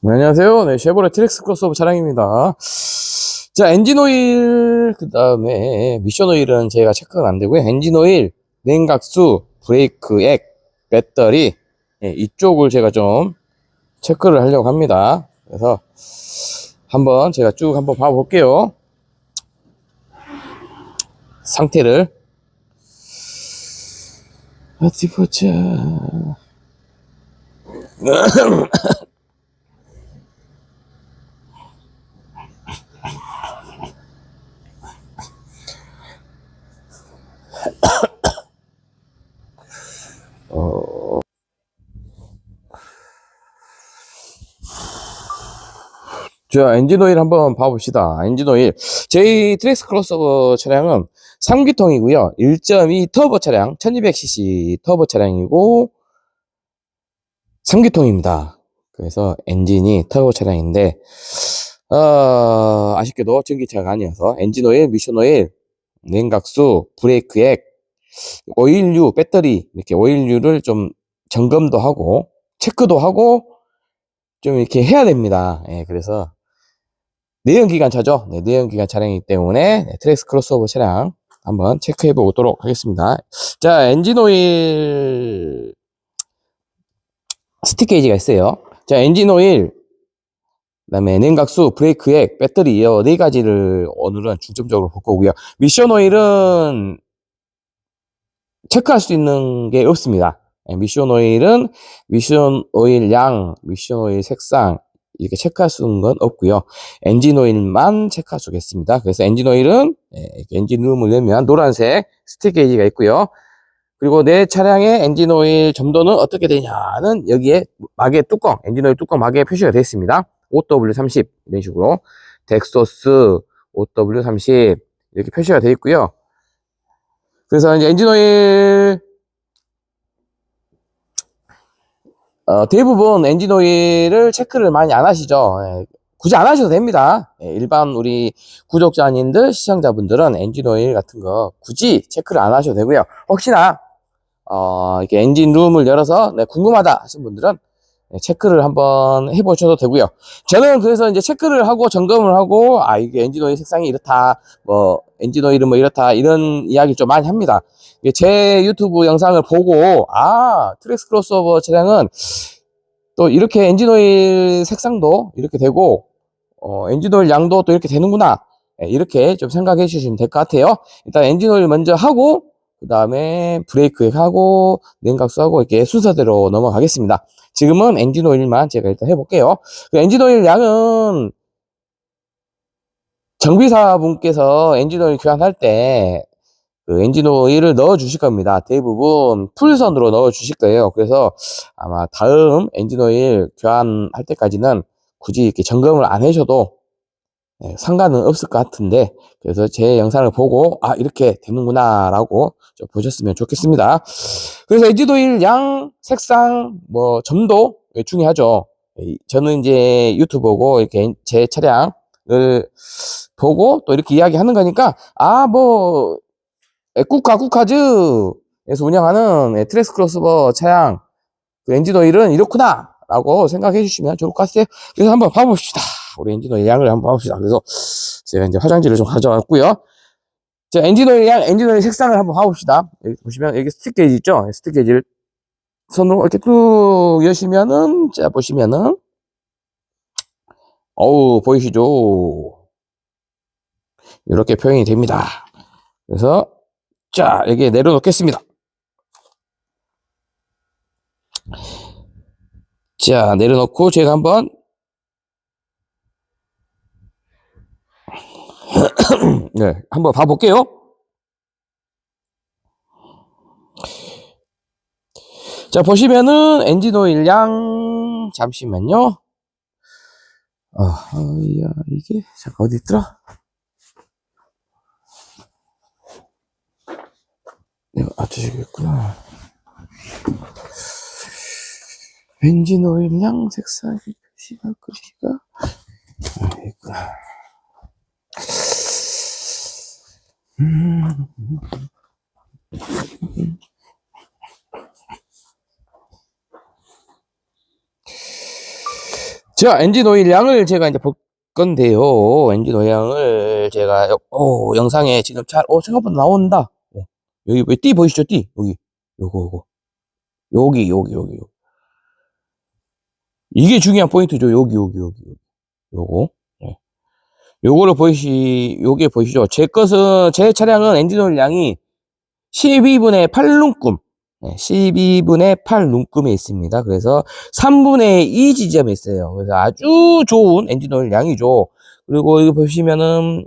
네, 안녕하세요. 네, 쉐보레 트랙스 크로스오버 차량입니다. 자, 엔진오일, 그 다음에 미션오일은 제가 체크가 안 되고요. 엔진오일, 냉각수, 브레이크액, 배터리, 예, 이쪽을 제가 좀 체크를 하려고 합니다. 그래서 한번 제가 쭉 한번 봐볼게요. 상태를. 어디 보자. 자, 엔진오일 한번 봐봅시다. 엔진오일. 저희 트랙스 크로스오버 차량은 3기통이고요. 1.2 터보 차량, 1200cc 터보 차량이고, 3기통입니다. 그래서 엔진이 터보 차량인데, 아쉽게도 전기차가 아니어서 엔진오일, 미션오일, 냉각수, 브레이크액, 오일류, 배터리, 이렇게 오일류를 좀 점검도 하고, 체크도 하고, 좀 이렇게 해야 됩니다. 예, 그래서 내연기관차죠. 네, 내연기관 차량이기 때문에 네, 트랙스 크로스오버 차량 한번 체크해 보도록 하겠습니다. 자, 엔진오일 스틱 게이지가 있어요. 자, 엔진오일, 그다음에 냉각수, 브레이크액, 배터리 이 네 가지를 오늘은 중점적으로 볼 거고요. 미션오일은 체크할 수 있는 게 없습니다. 미션오일은 미션오일 양, 미션오일 색상 이렇게 체크할 수 있는 건 없고요. 엔진오일만 체크할 수 있겠습니다. 그래서 엔진오일은 엔진룸을 열면 노란색 스틱 게이지가 있고요. 그리고 내 차량의 엔진오일 점도는 어떻게 되냐는 여기에 마개 뚜껑, 엔진오일 뚜껑 마개에 표시가 되어 있습니다. OW30 이런 식으로 덱소스 OW30 이렇게 표시가 되어 있고요. 그래서 이제 엔진오일 대부분 엔진오일을 체크를 많이 안 하시죠. 예, 굳이 안 하셔도 됩니다. 예, 일반 우리 구독자님들, 시청자분들은 엔진오일 같은 거 굳이 체크를 안 하셔도 되고요. 혹시나 이렇게 엔진룸을 열어서 네, 궁금하다 하신 분들은 네, 체크를 한번 해보셔도 되고요. 저는 그래서 이제 체크를 하고 점검을 하고 이게 엔진오일 색상이 이렇다, 뭐 엔진오일은 뭐 이렇다 이런 이야기 좀 많이 합니다. 제 유튜브 영상을 보고 트랙스 크로스오버 차량은 또 이렇게 엔진오일 색상도 이렇게 되고 엔진오일 양도 또 이렇게 되는구나, 네, 이렇게 좀 생각해 주시면 될 것 같아요. 일단 엔진오일 먼저 하고 그 다음에 브레이크 하고 냉각수하고 이렇게 순서대로 넘어가겠습니다. 지금은 엔진오일만 제가 일단 해볼게요. 그 엔진오일 양은 정비사분께서 엔진오일 교환할 때 그 엔진오일을 넣어 주실 겁니다. 대부분 풀선으로 넣어 주실 거예요. 그래서 아마 다음 엔진오일 교환할 때까지는 굳이 이렇게 점검을 안 하셔도 상관은 없을 것 같은데, 그래서 제 영상을 보고 이렇게 되는구나 라고 좀 보셨으면 좋겠습니다. 그래서 엔진오일 양, 색상, 뭐 점도 중요하죠. 저는 이제 유튜브고 이렇게 제 차량을 보고 또 이렇게 이야기하는 거니까 뭐 애국가에서 운영하는 트랙스 크로스오버 차량 그 엔진오일은 이렇구나 라고 생각해 주시면 좋을 것 같아요. 그래서 한번 봐봅시다. 우리 엔진오일 양을 한번 봐봅시다. 그래서 제가 이제 화장지를 좀 가져왔고요. 자, 엔진오일 양, 엔진오일 색상을 한번 봐봅시다. 여기 보시면 여기 스틱 게이지 있죠? 스틱 게이지를 손으로 이렇게 뚝 여시면은, 자, 보시면은, 보이시죠? 이렇게 표현이 됩니다. 그래서, 자, 여기에 내려놓겠습니다. 자, 내려놓고 제가 한번, 네, 한번 봐볼게요. 자, 보시면은 엔진오일 양, 잠시만요. 이게 잠깐 어디 있더라? 내가 맞추시겠구나. 엔진오일 양 색상이 표시할 것이가 있구나. 자, 엔진 오일 양을 제가 이제 볼 건데요. 엔진 오일 양을 제가, 영상에 지금 생각보다 나온다. 여기, 띠 보이시죠? 띠. 여기. 요거. 여기. 이게 중요한 포인트죠. 여기. 요거. 네. 요게 보이시죠? 제 차량은 엔진 오일 양이 12분의 8눈금. 12분의 8눈금에 있습니다. 그래서 3분의 2 지점에 있어요. 그래서 아주 좋은 엔진 오일 양이죠. 그리고 여기 보시면은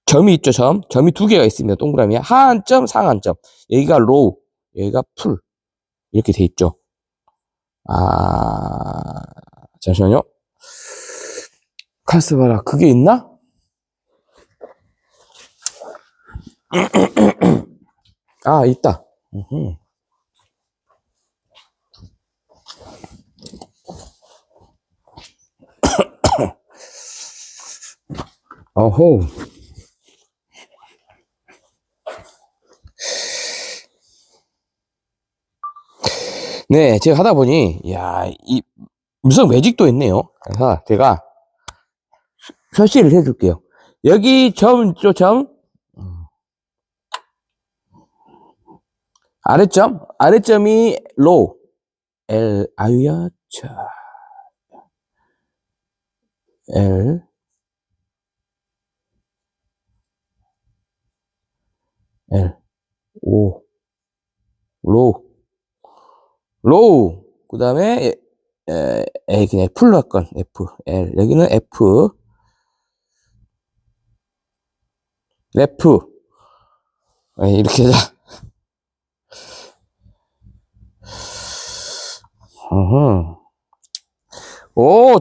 점이 있죠, 점이 두 개가 있습니다. 동그라미. 하한점, 상한점. 여기가 로우, 여기가 풀. 이렇게 돼 있죠. 잠시만요. 카스바라, 그게 있나? 있다. 어호. 네, 제가 하다 보니, 이 무슨 매직도 있네요. 그래서 제가 표시를 해줄게요. 여기 점, 아래점이 로우, L, L, O, 로우. 그 다음에, 그냥 F로 할건, F, L. 여기는 F, 레프. 이렇게 하자.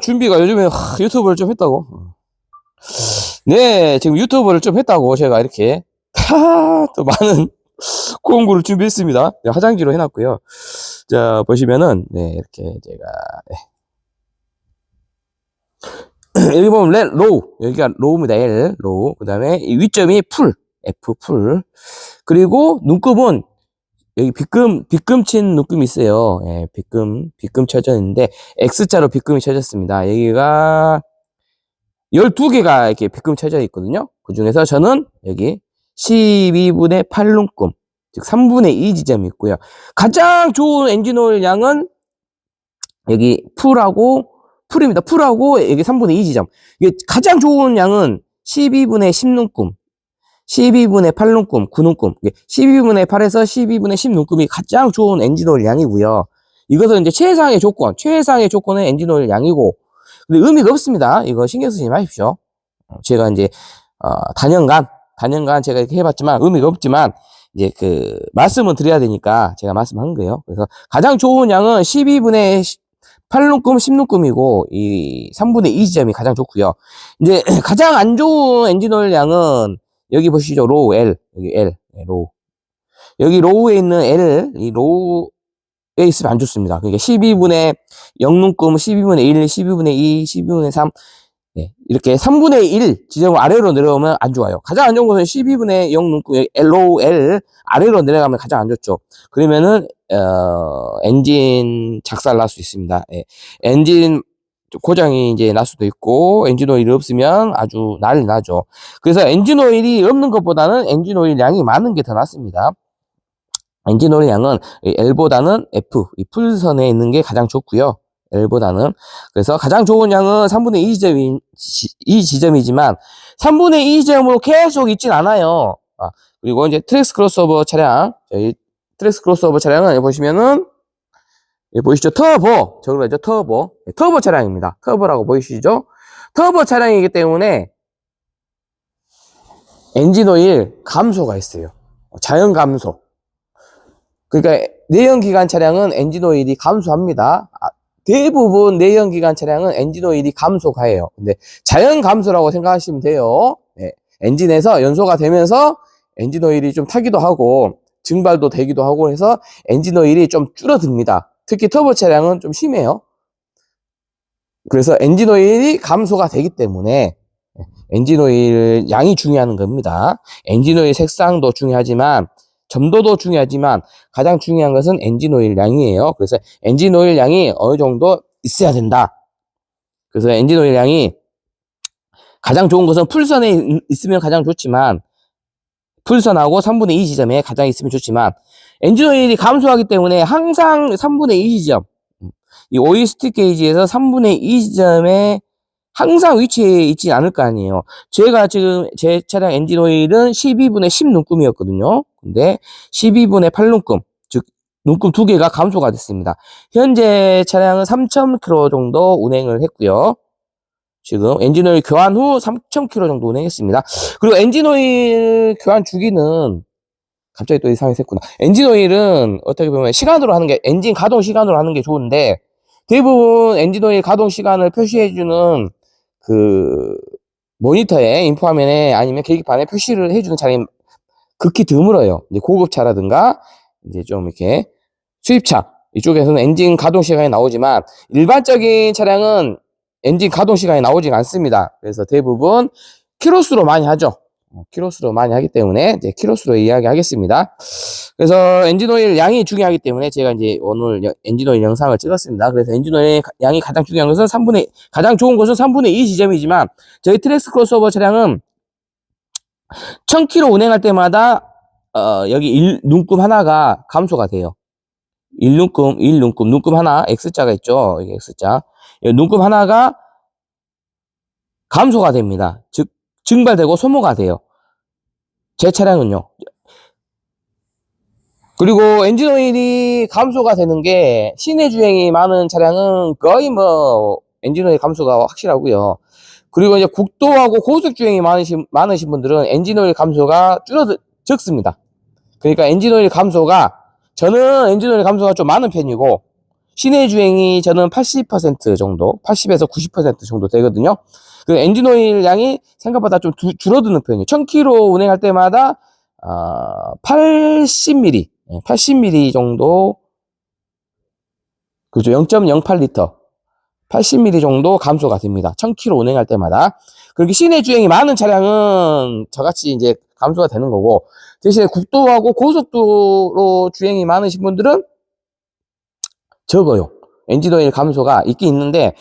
준비가 요즘에 유튜브를 좀 했다고. 네, 지금 유튜브를 좀 했다고 제가 이렇게 또 많은 공구를 준비했습니다. 네, 화장지로 해놨고요. 자, 보시면은 이렇게 제가 여기 보면 로우, 여기가 로우입니다. L 로우. 그 다음에 이 위점이 풀, F 풀. 그리고 눈금은 여기 빗금 친 눈금이 있어요. 빗금 쳐져 있는데 X자로 빗금이 쳐졌습니다. 여기가 12개가 이렇게 빗금 쳐져 있거든요. 그 중에서 저는 여기 12분의 8눈금, 즉 3분의 2 지점이 있고요. 가장 좋은 엔진 오일 양은 여기 풀입니다. 풀하고 여기 3분의 2 지점. 이게 가장 좋은 양은 12분의 10눈금, 12분의 8눈금, 9눈금. 12분의 8에서 12분의 10눈금이 가장 좋은 엔진 오일 양이고요. 이것은 이제 최상의 조건은 엔진 오일 양이고, 근데 의미가 없습니다. 이거 신경 쓰지 마십시오. 제가 이제, 단연간 제가 이렇게 해봤지만, 의미가 없지만, 이제 말씀은 드려야 되니까 제가 말씀한 거예요. 그래서 가장 좋은 양은 12분의 8눈금, 10눈금이고, 이 3분의 2 지점이 가장 좋고요. 이제 가장 안 좋은 엔진 오일 양은 여기 보시죠. 로우, L. 여기 L. 로우. 여기 로우에 있는 L, 이 로우에 있으면 안 좋습니다. 그러니까 12분의 0눈금, 12분의 1, 12분의 2, 12분의 3. 이렇게 3분의 1 지점 아래로 내려오면 안 좋아요. 가장 안 좋은 것은 12분의 0눈금, 로우, L. 아래로 내려가면 가장 안 좋죠. 그러면은, 엔진 작살 날 수 있습니다. 엔진 고장이 이제 날 수도 있고, 엔진 오일이 없으면 아주 난리 나죠. 그래서 엔진 오일이 없는 것보다는 엔진 오일 양이 많은 게 더 낫습니다. 엔진 오일 양은 L보다는 F, 이 풀선에 있는 게 가장 좋고요. L보다는. 그래서 가장 좋은 양은 3분의 2 지점이지만, 3분의 2 지점으로 계속 있진 않아요. 그리고 이제 트랙스 크로스오버 차량, 트랙스 크로스오버 차량은 여기 보시면은, 여기 보이시죠? 터보. 저걸로 하죠. 터보 차량입니다. 터보라고 보이시죠? 터보 차량이기 때문에 엔진 오일 감소가 있어요. 자연 감소. 그러니까 내연기관 차량은 엔진 오일이 감소합니다. 대부분 내연기관 차량은 엔진 오일이 감소가해요. 근데 자연 감소라고 생각하시면 돼요. 엔진에서 연소가 되면서 엔진 오일이 좀 타기도 하고 증발도 되기도 하고 해서 엔진 오일이 좀 줄어듭니다. 특히 터보 차량은 좀 심해요. 그래서 엔진 오일이 감소가 되기 때문에 엔진 오일 양이 중요한 겁니다. 엔진 오일 색상도 중요하지만 점도도 중요하지만 가장 중요한 것은 엔진 오일 양이에요. 그래서 엔진 오일 양이 어느 정도 있어야 된다. 그래서 엔진 오일 양이 가장 좋은 것은 풀선에 있으면 가장 좋지만, 풀선하고 3분의 2 지점에 가장 있으면 좋지만, 엔진 오일이 감소하기 때문에 항상 3분의 2 지점, 이 오일 스틱 게이지에서 3분의 2 지점에 항상 위치해 있지 않을 거 아니에요. 제가 지금 제 차량 엔진 오일은 12분의 10 눈금이었거든요. 근데 12분의 8 눈금, 즉 눈금 2개가 감소가 됐습니다. 현재 차량은 3,000km 정도 운행을 했고요. 지금 엔진오일 교환 후 3,000km 정도 운행했습니다. 그리고 엔진오일 교환 주기는 갑자기 또 이상하게 샜구나. 엔진오일은 어떻게 보면 시간으로 하는 게, 엔진 가동 시간으로 하는 게 좋은데, 대부분 엔진오일 가동 시간을 표시해주는 그 모니터에, 인포화면에 아니면 계기판에 표시를 해주는 차량이 극히 드물어요. 이제 고급차라든가 이제 좀 이렇게 수입차 이쪽에서는 엔진 가동 시간이 나오지만, 일반적인 차량은 엔진 가동 시간이 나오지 않습니다. 그래서 대부분 키로수로 많이 하죠. 키로수로 많이 하기 때문에 이제 키로수로 이야기하겠습니다. 그래서 엔진오일 양이 중요하기 때문에 제가 이제 오늘 엔진오일 영상을 찍었습니다. 그래서 엔진오일 양이 가장 중요한 것은 가장 좋은 것은 3분의 2 지점이지만, 저희 트랙스 크로스오버 차량은 1000km 운행할 때마다 여기 눈금 하나가 감소가 돼요. 1눈금, 눈금 하나, X자가 있죠. 이게 X자. 눈금 하나가 감소가 됩니다. 즉, 증발되고 소모가 돼요. 제 차량은요. 그리고 엔진오일이 감소가 되는 게, 시내 주행이 많은 차량은 거의 뭐 엔진오일 감소가 확실하고요. 그리고 이제 국도하고 고속 주행이 많으신 분들은 엔진오일 감소가 적습니다. 그러니까 엔진오일 감소가, 저는 엔진오일 감소가 좀 많은 편이고, 시내 주행이 저는 80% 정도, 80에서 90% 정도 되거든요. 그 엔진오일 양이 생각보다 좀 줄어드는 편이에요. 1000km 운행할 때마다 80ml, 80ml 정도, 그죠? 0.08L, 80ml 정도 감소가 됩니다. 1000km 운행할 때마다. 그렇게 시내 주행이 많은 차량은 저같이 이제 감소가 되는 거고, 대신에 국도하고 고속도로 주행이 많으신 분들은 적어요. 엔진오일 감소가 있긴 있는데,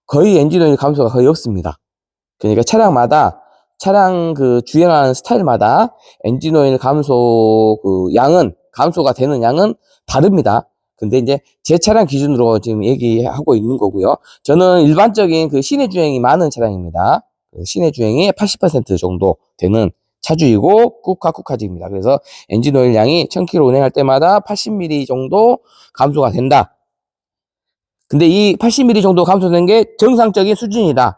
거의 엔진오일 감소가 거의 없습니다. 그러니까 차량 그 주행하는 스타일마다 엔진오일 감소 감소가 되는 양은 다릅니다. 근데 이제 제 차량 기준으로 지금 얘기하고 있는 거고요. 저는 일반적인 그 시내 주행이 많은 차량입니다. 시내 주행이 80% 정도 되는 차주이고 국카집니다. 그래서 엔진오일 양이 1000km 운행할 때마다 80ml 정도 감소가 된다. 근데 이 80ml 정도 감소된 게 정상적인 수준이다.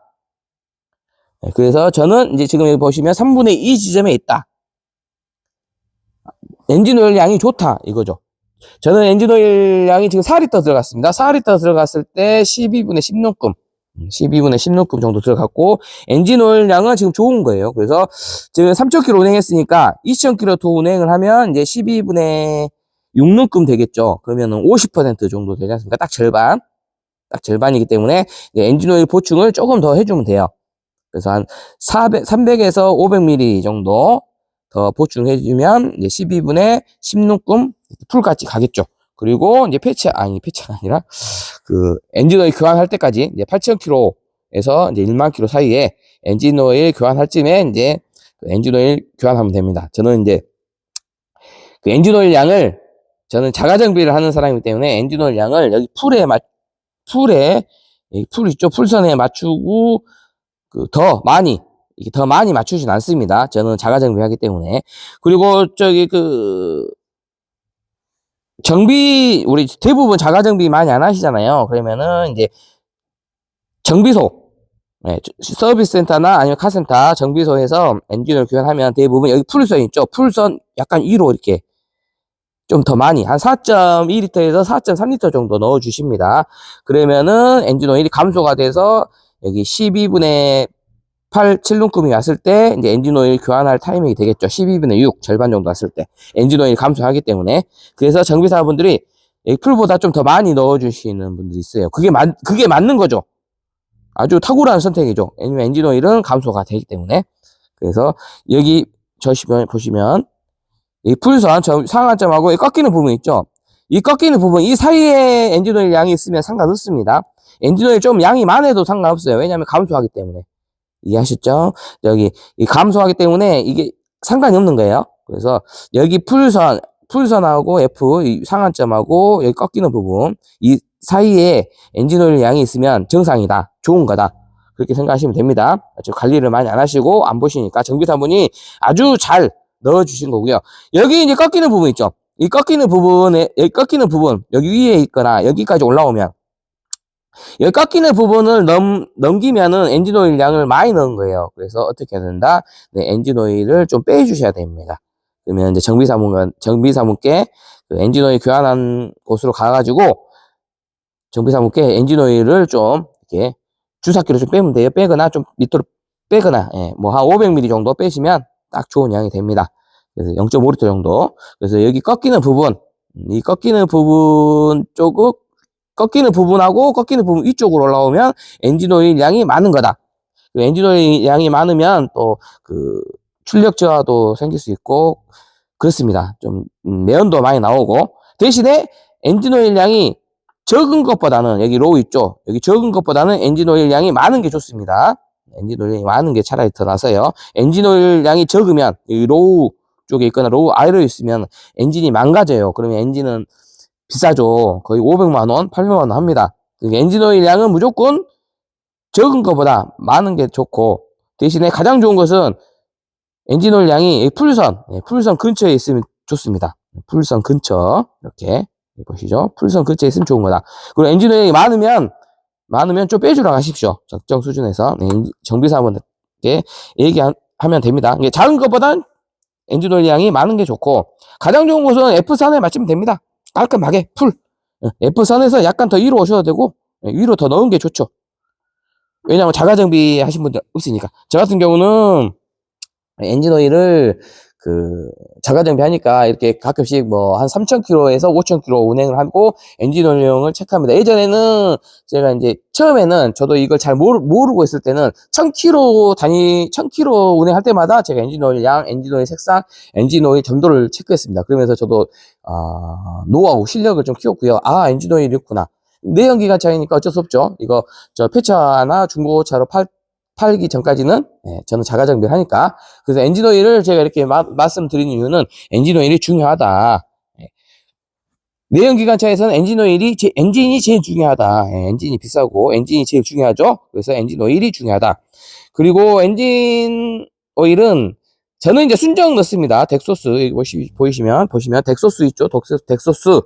그래서 저는 이제 지금 여기 보시면 3분의 2 지점에 있다. 엔진오일 양이 좋다 이거죠. 저는 엔진오일 양이 지금 4L 들어갔습니다. 4L 들어갔을 때 12분의 10눈금, 12분의 10눈금 정도 들어갔고, 엔진오일 양은 지금 좋은 거예요. 그래서 지금 3,000km 운행했으니까 2,000km 더 운행을 하면 이제 12분의 6눈금 되겠죠. 그러면은 50% 정도 되지 않습니까? 딱 절반이기 때문에 엔진오일 보충을 조금 더 해주면 돼요. 그래서 한 300에서 500ml 정도 더 보충해주면 이제 12분의 10눈금 풀까지 가겠죠. 그리고 이제 패치가 아니라 그 엔진오일 교환할 때까지 이제 8,000km에서 이제 1만 km 사이에 엔진오일 교환할 쯤에 이제 그 엔진오일 교환하면 됩니다. 저는 이제 그 엔진오일 양을, 저는 자가 정비를 하는 사람이기 때문에 엔진오일 양을 여기 풀 있죠? 풀선에 맞추고 더 많이 맞추진 않습니다. 저는 자가 정비하기 때문에. 그리고 우리 대부분 자가 정비 많이 안 하시잖아요. 그러면은 이제 정비소, 서비스 센터나 아니면 카센터 정비소에서 엔진을 교환하면 대부분 여기 풀선 있죠? 풀선 약간 위로 이렇게 좀 더 많이, 한 4.2L에서 4.3L 정도 넣어 주십니다. 그러면은 엔진 오일이 감소가 돼서 여기 12분의 8, 7눈금이 왔을 때 이제 엔진 오일 교환할 타이밍이 되겠죠. 12분의 6, 절반 정도 왔을 때 엔진 오일 감소하기 때문에. 그래서 정비사분들이 풀보다 좀 더 많이 넣어 주시는 분들이 있어요. 그게 맞는 거죠. 아주 탁월한 선택이죠. 왜냐면 엔진 오일은 감소가 되기 때문에. 그래서 여기 보시면 이 풀선 상한점하고 꺾이는 부분 있죠. 이 꺾이는 부분, 이 사이에 엔진오일 양이 있으면 상관없습니다. 엔진 오일 좀 양이 많아도 상관없어요. 왜냐하면 감소하기 때문에. 이해하셨죠? 여기 이 감소하기 때문에 이게 상관이 없는 거예요. 그래서 여기 풀선하고 F 이 상한점하고 여기 꺾이는 부분 이 사이에 엔진 오일 양이 있으면 정상이다. 좋은 거다. 그렇게 생각하시면 됩니다. 관리를 많이 안 하시고 안 보시니까 정비사분이 아주 잘 넣어주신 거고요. 여기 이제 꺾이는 부분 있죠. 이 꺾이는 부분에 여기 꺾이는 부분 여기 위에 있거나 여기까지 올라오면 여기 꺾이는 부분을 넘기면은 엔진 오일 양을 많이 넣은 거예요. 그래서 어떻게 해야 된다? 네, 엔진 오일을 좀 빼주셔야 됩니다. 그러면 이제 정비사분께 그 엔진 오일 교환한 곳으로 가가지고 정비사분께 엔진 오일을 좀 이렇게 주사기로 좀 빼면 돼요. 빼거나 좀 밑으로 빼거나, 예, 뭐 한 500ml 정도 빼시면 딱 좋은 양이 됩니다. 그래서 0.5L 정도. 그래서 여기 꺾이는 부분, 이 꺾이는 부분 쪽은 꺾이는 부분하고 꺾이는 부분 위쪽으로 올라오면 엔진 오일 양이 많은 거다. 엔진 오일 양이 많으면 또 그 출력 저하도 생길 수 있고 그렇습니다. 좀 매연도 많이 나오고 대신에 엔진 오일 양이 적은 것보다는 여기 로우 있죠. 여기 적은 것보다는 엔진 오일 양이 많은 게 좋습니다. 엔진 오일 양이 많은 게 차라리 더 나서요. 엔진 오일 양이 적으면 여기 로우 쪽에 있거나 로우 아래로 있으면 엔진이 망가져요. 그러면 엔진은 비싸죠. 거의 500만 원, 800만 원 합니다. 엔진 오일 양은 무조건 적은 것보다 많은 게 좋고 대신에 가장 좋은 것은 엔진 오일 양이 풀선 근처에 있으면 좋습니다. 풀선 근처 이렇게 보시죠. 풀선 근처에 있으면 좋은 거다. 그리고 엔진 오일이 많으면 좀 빼주러 가십시오. 적정 수준에서 네, 정비사분께 얘기하면 됩니다. 작은 것보단 엔진 오일 양이 많은 게 좋고 가장 좋은 것은 F선에 맞추면 됩니다. 깔끔하게 풀 F선에서 약간 더 위로 오셔도 되고 위로 더 넣은 게 좋죠. 왜냐하면 자가정비 하신 분들 없으니까. 저 같은 경우는 엔진 오일을 그 자가정비 하니까 이렇게 가끔씩 뭐 한 3,000km에서 5,000km 운행을 하고 엔진 오일용을 체크합니다. 예전에는 제가 이제 처음에는 저도 이걸 잘 모르고 있을 때는 1,000km 운행할 때마다 제가 엔진 오일 양, 엔진 오일 색상, 엔진 오일 점도를 체크했습니다. 그러면서 저도 노하우 실력을 좀 키웠고요. 엔진 오일이 있구나. 내연기관 차이니까 어쩔 수 없죠. 이거 저 폐차나 중고차로 팔기 전까지는 저는 자가정비를 하니까. 그래서 엔진 오일을 제가 이렇게 말씀드리는 이유는 엔진 오일이 중요하다. 내연기관차에서는 엔진이 제일 중요하다. 엔진이 비싸고 엔진이 제일 중요하죠. 그래서 엔진 오일이 중요하다. 그리고 엔진 오일은 저는 이제 순정 넣습니다. 덱소스 보시면 덱소스 있죠. 덱소스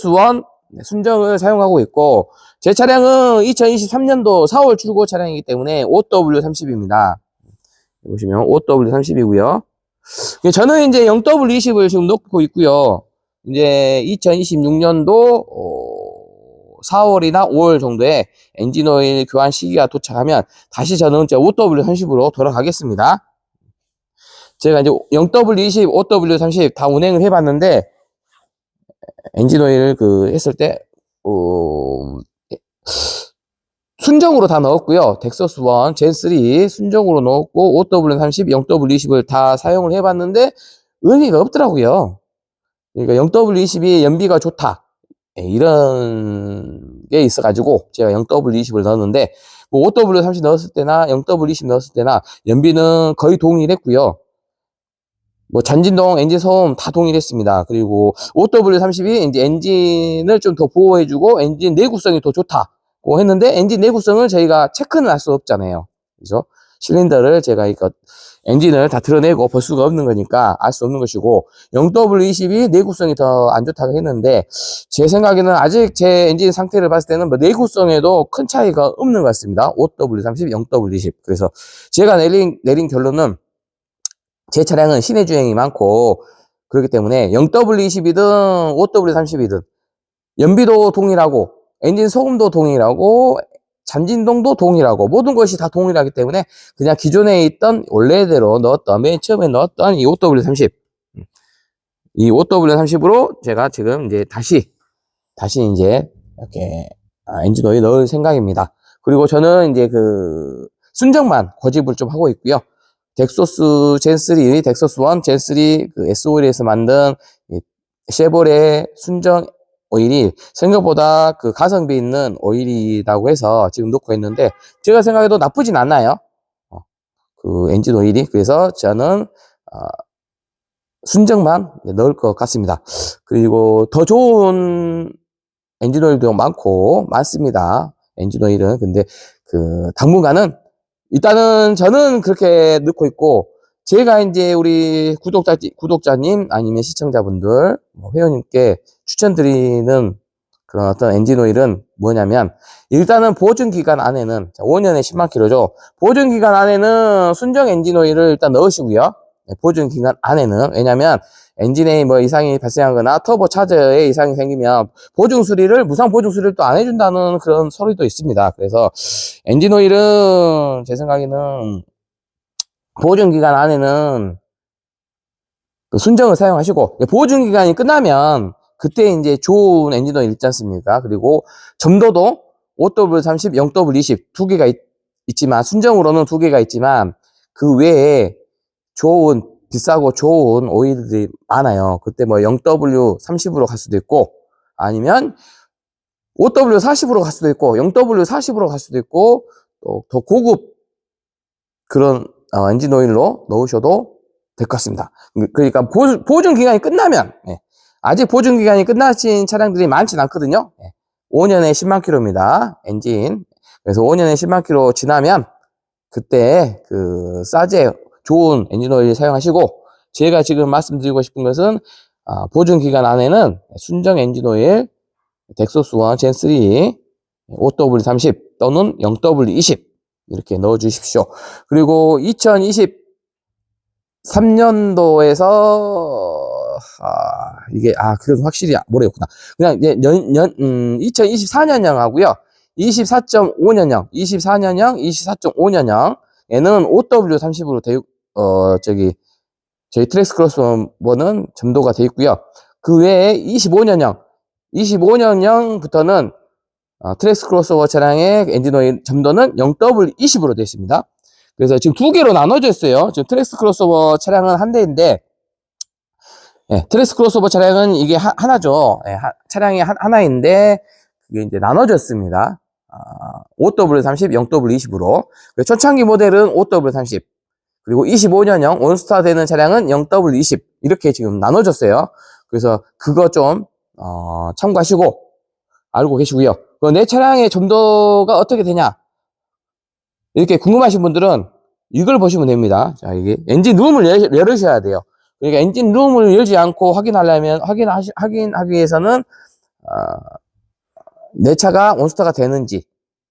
1 순정을 사용하고 있고 제 차량은 2023년도 4월 출고 차량이기 때문에 OW30입니다. 보시면 OW30이고요. 저는 이제 0W20을 지금 넣고 있고요. 이제 2026년도 4월이나 5월 정도에 엔진 오일 교환 시기가 도착하면 다시 저는 이제 OW30으로 돌아가겠습니다. 제가 이제 0W20, OW30 다 운행을 해봤는데 엔진 오일 했을 때 순정으로 다 넣었고요. 덱소스 1, 젠3 순정으로 넣었고 OW30, 0W20을 다 사용을 해봤는데 의미가 없더라고요. 그러니까 0W20이 연비가 좋다 이런 게 있어가지고 제가 0W20을 넣었는데 뭐 OW30 넣었을 때나 0W20 넣었을 때나 연비는 거의 동일했고요. 뭐 잔진동, 엔진 소음 다 동일했습니다. 그리고 OW30이 이제 엔진을 좀 더 보호해주고 엔진 내구성이 더 좋다고 했는데 엔진 내구성을 저희가 체크는 할 수 없잖아요. 그죠? 실린더를 제가 이거 엔진을 다 드러내고 볼 수가 없는 거니까 알 수 없는 것이고 0W20이 내구성이 더 안 좋다고 했는데 제 생각에는 아직 제 엔진 상태를 봤을 때는 뭐 내구성에도 큰 차이가 없는 것 같습니다. OW30, 0W20. 그래서 제가 내린 결론은 제 차량은 시내 주행이 많고 그렇기 때문에 0W20이든 5W30이든 연비도 동일하고 엔진 소음도 동일하고 잔진동도 동일하고 모든 것이 다 동일하기 때문에 그냥 기존에 있던 원래대로 넣었던 맨 처음에 넣었던 이 OW30 이 OW30으로 제가 지금 이제 다시 이제 이렇게 엔진 오일 넣을 생각입니다. 그리고 저는 이제 순정만 고집을 좀 하고 있고요. 덱소스 젠3, 덱소스 1, 젠3 S 오일에서 만든 쉐보레 순정 오일이 생각보다 그 가성비 있는 오일이라고 해서 지금 놓고 있는데, 제가 생각해도 나쁘진 않아요. 그 엔진 오일이. 그래서 저는 순정만 넣을 것 같습니다. 그리고 더 좋은 엔진 오일도 많습니다. 엔진 오일은. 근데 그 당분간은 일단은 저는 그렇게 넣고 있고, 제가 이제 우리 구독자님 아니면 시청자분들, 회원님께 추천드리는 그런 어떤 엔진 오일은 뭐냐면, 일단은 보증기간 안에는 5년에 10만 킬로죠. 보증기간 안에는 순정 엔진 오일을 일단 넣으시고요. 보증기간 안에는. 왜냐면 엔진에 뭐 이상이 발생하거나 터보 차저에 이상이 생기면 무상 보증 수리를 또 안 해준다는 그런 소리도 있습니다. 그래서 엔진 오일은 제 생각에는 보증기간 안에는 그 순정을 사용하시고, 보증기간이 끝나면 그때 이제 좋은 엔진 오일 있지 않습니까? 그리고 점도도 OW30, 0W20 두 개가 있지만, 순정으로는 두 개가 있지만 그 외에 비싸고 좋은 오일들이 많아요. 그때 뭐 0W30으로 갈 수도 있고, 아니면 OW40으로 갈 수도 있고, 0W40으로 갈 수도 있고, 또 더 고급 그런 엔진 오일로 넣으셔도 될 것 같습니다. 그러니까 보증 기간이 끝나면, 아직 보증 기간이 끝나신 차량들이 많진 않거든요. 5년에 10만 킬로입니다. 엔진. 그래서 5년에 10만 킬로 지나면 그때 그 싸제 좋은 엔진 오일 사용하시고, 제가 지금 말씀드리고 싶은 것은 보증 기간 안에는 순정 엔진 오일 덱소스1 젠3 5W30 또는 0W20 이렇게 넣어 주십시오. 그리고 2023년도에서 그건 확실히 모르겠구나. 그냥 2024년형 하고요. 24.5년형, 24년형, 24.5년형 얘는 OW30으로 저희 트랙스 크로스오버는 점도가 되어 있고요. 그 외에 25년형부터는 트랙스 크로스오버 차량의 엔진 오일 점도는 0W20으로 되어 있습니다. 그래서 지금 두 개로 나눠져 있어요. 지금 트랙스 크로스오버 차량은 한 대인데, 트랙스 크로스오버 차량은 이게 하나죠. 차량이 하나인데, 그게 이제 나눠졌습니다. OW30, 0W20으로. 초창기 모델은 OW30, 그리고 25년형 온스타 되는 차량은 0W20 이렇게 지금 나눠졌어요. 그래서 그거 좀 참고하시고 알고 계시고요. 내 차량의 점도가 어떻게 되냐 이렇게 궁금하신 분들은 이걸 보시면 됩니다. 자, 이게 엔진 룸을 열으셔야 돼요. 그러니까 엔진 룸을 열지 않고 확인하기 위해서는 내 차가 온스타가 되는지,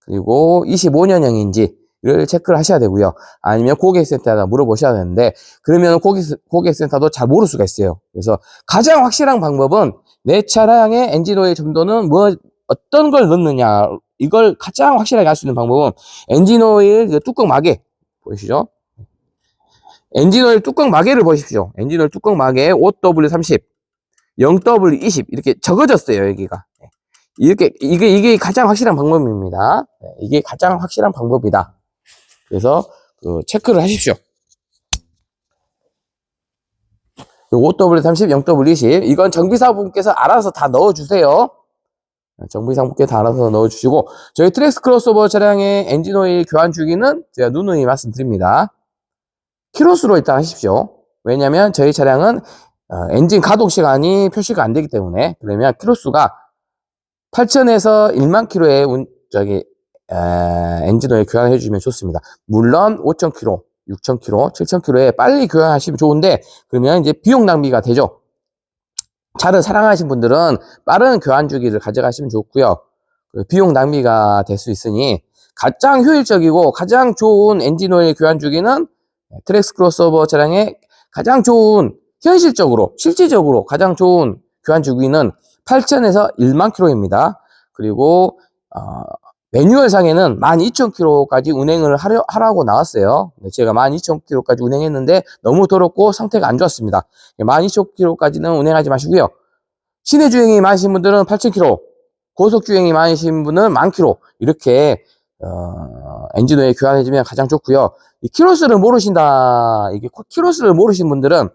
그리고 25년형인지를 체크를 하셔야 되고요. 아니면 고객센터에다 물어보셔야 되는데, 그러면 고객센터도 잘 모를 수가 있어요. 그래서 가장 확실한 방법은 내 차량의 엔진 오일 점도는 어떤 걸 넣느냐, 이걸 가장 확실하게 알 수 있는 방법은 엔진 오일 뚜껑 마개 보이시죠? 엔진 오일 뚜껑 마개를 보십시오. 엔진 오일 뚜껑 마개 OW30, 0W20 이렇게 적어졌어요. 여기가. 이게 가장 확실한 방법입니다. 이게 가장 확실한 방법이다. 그래서 체크를 하십시오. OW30, 0W20 이건 정비사분께서 알아서 다 넣어주세요. 정비사분께서 알아서 넣어주시고, 저희 트랙스 크로스오버 차량의 엔진 오일 교환 주기는 제가 누누이 말씀드립니다. 키로수로 일단 하십시오. 왜냐면 저희 차량은 엔진 가동 시간이 표시가 안 되기 때문에. 그러면 키로수가 8,000에서 1만 킬로에 엔진 오일 교환해 주시면 좋습니다. 물론 5,000킬로, 6,000킬로, 7,000킬로에 빨리 교환하시면 좋은데, 그러면 이제 비용 낭비가 되죠. 차를 사랑하시는 분들은 빠른 교환 주기를 가져가시면 좋고요. 비용 낭비가 될 수 있으니 가장 효율적이고 가장 좋은 엔진 오일 교환 주기는 트랙스 크로스오버 차량의 가장 좋은, 실질적으로 가장 좋은 교환 주기는 8,000에서 1만 킬로입니다. 그리고 매뉴얼상에는 12,000킬로까지 운행을 하라고 나왔어요. 제가 12,000킬로까지 운행했는데 너무 더럽고 상태가 안 좋았습니다. 12,000킬로까지는 운행하지 마시고요. 시내 주행이 많으신 분들은 8,000킬로, 고속 주행이 많으신 분은 10,000킬로 이렇게 엔진 오일 교환해주면 가장 좋고요. 이 키로수를 모르신 분들은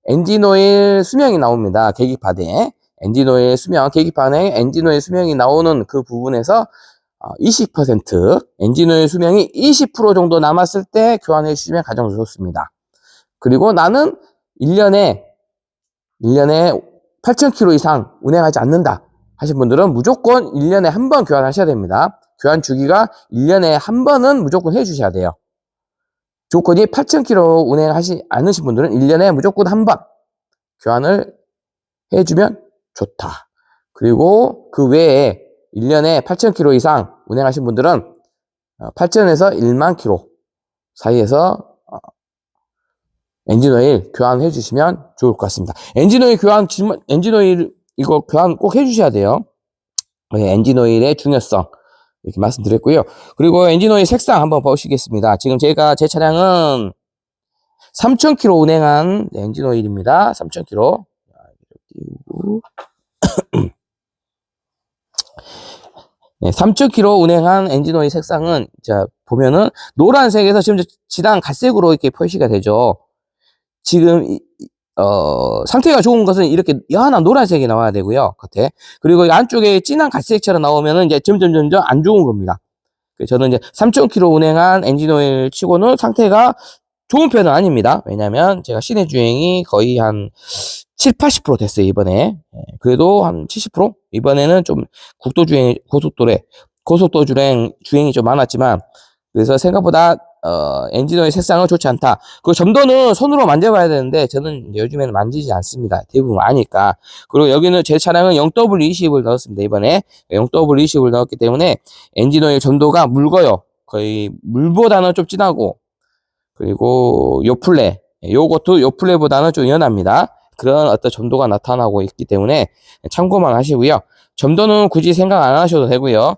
엔진 오일 수명이 나옵니다. 계기판에. 엔진오일 수명, 계기판에 엔진오일 수명이 나오는 그 부분에서 20%, 엔진오일 수명이 20% 정도 남았을 때 교환해 주시면 가장 좋습니다. 그리고 나는 1년에 8,000km 이상 운행하지 않는다 하신 분들은 무조건 1년에 한 번 교환하셔야 됩니다. 교환 주기가 1년에 한 번은 무조건 해주셔야 돼요. 조건이 8,000km 운행하지 않으신 분들은 1년에 무조건 한 번 교환을 해주면 좋다. 그리고 그 외에 1년에 8,000km 이상 운행하신 분들은 8,000에서 1만 km 사이에서 엔진오일 교환해 주시면 좋을 것 같습니다. 엔진오일 이거 교환 꼭 해주셔야 돼요. 엔진오일의 중요성 이렇게 말씀드렸고요. 그리고 엔진오일 색상 한번 보시겠습니다. 지금 제 차량은 3,000km 운행한 엔진오일입니다. 3,000km. 네, 3,000km 운행한 엔진오일 색상은 자 보면은 노란색에서 지금 지단 갈색으로 이렇게 표시가 되죠. 지금 상태가 좋은 것은 이렇게 연한 노란색이 나와야 되고요, 겉에. 그리고 안쪽에 진한 갈색처럼 나오면은 이제 점점 안 좋은 겁니다. 저는 이제 3,000km 운행한 엔진오일 치고는 상태가 좋은 편은 아닙니다. 왜냐면 제가 시내 주행이 거의 한 7, 80% 됐어요, 이번에. 그래도 한 70%? 이번에는 좀 고속도 주행이 좀 많았지만, 그래서 생각보다 엔진오일 색상은 좋지 않다. 그리고 점도는 손으로 만져봐야 되는데 저는 요즘에는 만지지 않습니다. 대부분 아니까. 그리고 여기는 제 차량은 0W20을 넣었습니다. 이번에 0W20을 넣었기 때문에 엔진오일 점도가 묽어요. 거의 물보다는 좀 진하고, 그리고 요플레보다는 좀 연합니다. 그런 어떤 점도가 나타나고 있기 때문에 참고만 하시고요. 점도는 굳이 생각 안 하셔도 되고요.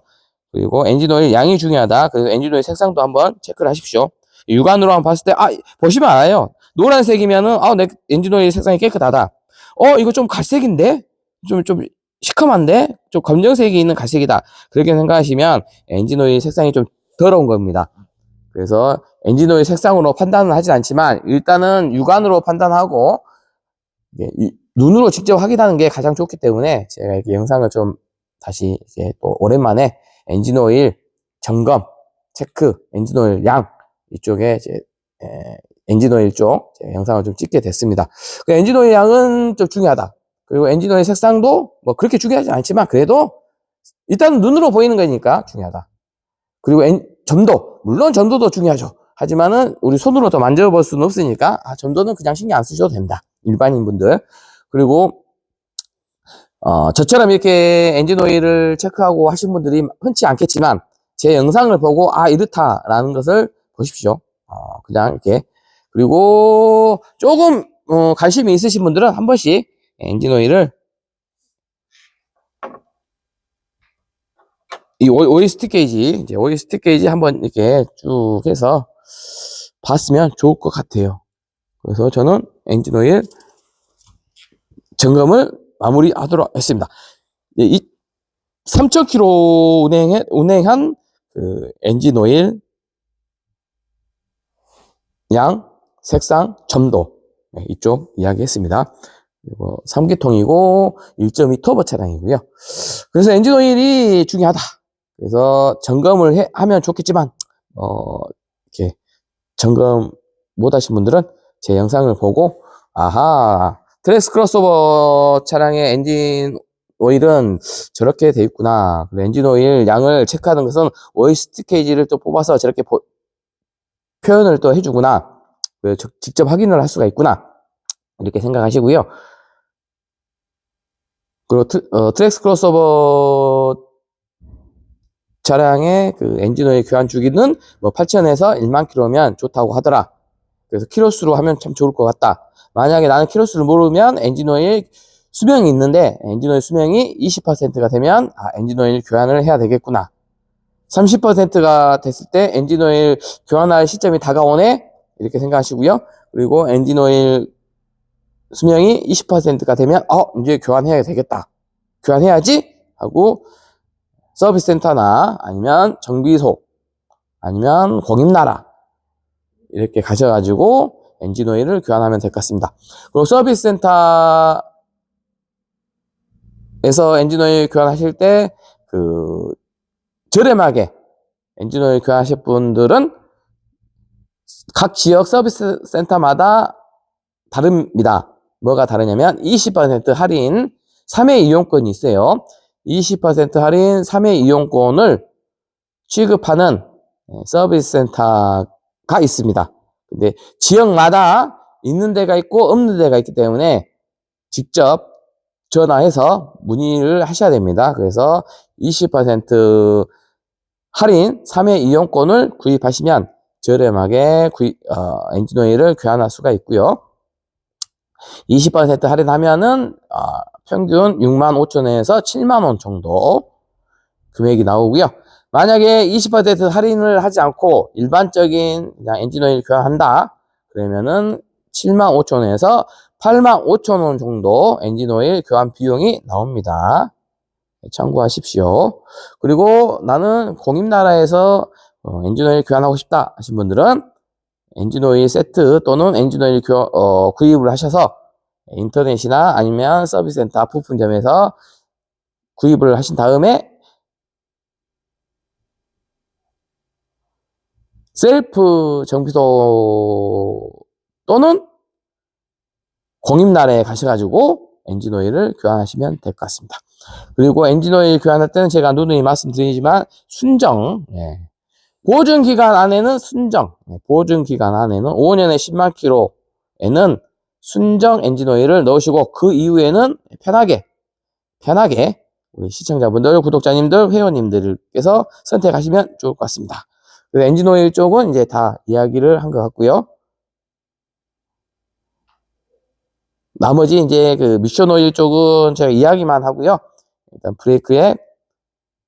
그리고 엔진오일 양이 중요하다. 그리고 엔진오일 색상도 한번 체크를 하십시오. 육안으로 한번 봤을 때, 보시면 알아요. 노란색이면은, 내 엔진오일 색상이 깨끗하다. 이거 좀 갈색인데? 좀 시커먼데? 좀 검정색이 있는 갈색이다. 그렇게 생각하시면 엔진오일 색상이 좀 더러운 겁니다. 그래서 엔진오일 색상으로 판단은 하진 않지만, 일단은 육안으로 판단하고, 눈으로 직접 확인하는 게 가장 좋기 때문에 제가 이렇게 영상을 좀 다시 이제 또 오랜만에 엔진오일 점검, 체크, 엔진오일 양 이쪽에 이제 엔진오일 쪽 영상을 좀 찍게 됐습니다. 그 엔진오일 양은 좀 중요하다. 그리고 엔진오일 색상도 뭐 그렇게 중요하지 않지만 그래도 일단 눈으로 보이는 거니까 중요하다. 그리고 물론 점도도 중요하죠. 하지만은 우리 손으로 더 만져볼 수는 없으니까 점도는 그냥 신경 안 쓰셔도 된다. 일반인 분들. 그리고 저처럼 이렇게 엔진오일을 체크하고 하신 분들이 흔치 않겠지만 제 영상을 보고 이렇다라는 것을 보십시오. 그냥 이렇게. 그리고 조금 관심이 있으신 분들은 한 번씩 엔진오일을 이 오일 스틱 게이지 한번 이렇게 쭉 해서 봤으면 좋을 것 같아요. 그래서 저는 엔진오일 점검을 마무리하도록 했습니다. 이 3,000km 운행한 그 엔진오일 양, 색상, 점도 이쪽 이야기했습니다. 그리고 3기통이고 1.2 터보 차량이고요. 그래서 엔진오일이 중요하다. 그래서 점검을 하면 좋겠지만 이렇게 점검 못 하신 분들은 제 영상을 보고 트랙스 크로스오버 차량의 엔진 오일은 저렇게 돼 있구나. 엔진 오일 양을 체크하는 것은 오일 스틱 게이지를 또 뽑아서 저렇게 표현을 또 해주구나. 직접 확인을 할 수가 있구나. 이렇게 생각하시고요. 그리고 트랙스 크로스오버 차량의 그 엔진 오일 교환 주기는 뭐 8,000에서 1만 km면 좋다고 하더라. 그래서 키로수로 하면 참 좋을 것 같다. 만약에 나는 키로수를 모르면 엔진오일 수명이 있는데 엔진오일 수명이 20%가 되면 엔진오일 교환을 해야 되겠구나. 30%가 됐을 때 엔진오일 교환할 시점이 다가오네 이렇게 생각하시고요. 그리고 엔진오일 수명이 20%가 되면 이제 교환해야 되겠다. 교환해야지 하고 서비스 센터나 아니면 정비소 아니면 공임나라 이렇게 가셔가지고 엔진오일을 교환하면 될 것 같습니다. 그리고 서비스 센터 엔진오일 교환하실 때 저렴하게 엔진오일 교환하실 분들은 각 지역 서비스 센터마다 다릅니다. 뭐가 다르냐면 20% 할인 3회 이용권이 있어요. 20% 할인 3회 이용권을 취급하는 서비스 센터가 있습니다. 근데 지역마다 있는 데가 있고 없는 데가 있기 때문에 직접 전화해서 문의를 하셔야 됩니다. 그래서 20% 할인 3회 이용권을 구입하시면 저렴하게 엔진오일을 교환할 수가 있고요. 20% 할인하면은 평균 65,000원에서 70,000원 정도 금액이 나오고요. 만약에 20% 할인을 하지 않고 일반적인 그냥 엔진오일 교환한다 그러면은 75,000원에서 85,000원 정도 엔진오일 교환 비용이 나옵니다. 참고하십시오. 그리고 나는 공임나라에서 엔진오일 교환하고 싶다 하신 분들은 엔진오일 세트 또는 엔진오일 구입을 하셔서 인터넷이나 아니면 서비스센터 부품점에서 구입을 하신 다음에 셀프 정비소 또는 공임날에 가셔가지고 엔진오일을 교환하시면 될 것 같습니다. 그리고 엔진오일 교환할 때는 제가 누누이 말씀드리지만 순정, 보증기간 안에는 순정, 보증기간 안에는 5년에 10만 킬로에는 순정 엔진오일을 넣으시고 그 이후에는 편하게 우리 시청자분들, 구독자님들, 회원님들께서 선택하시면 좋을 것 같습니다. 엔진오일 쪽은 이제 다 이야기를 한 것 같고요. 나머지 이제 미션오일 쪽은 제가 이야기만 하고요. 일단 브레이크액,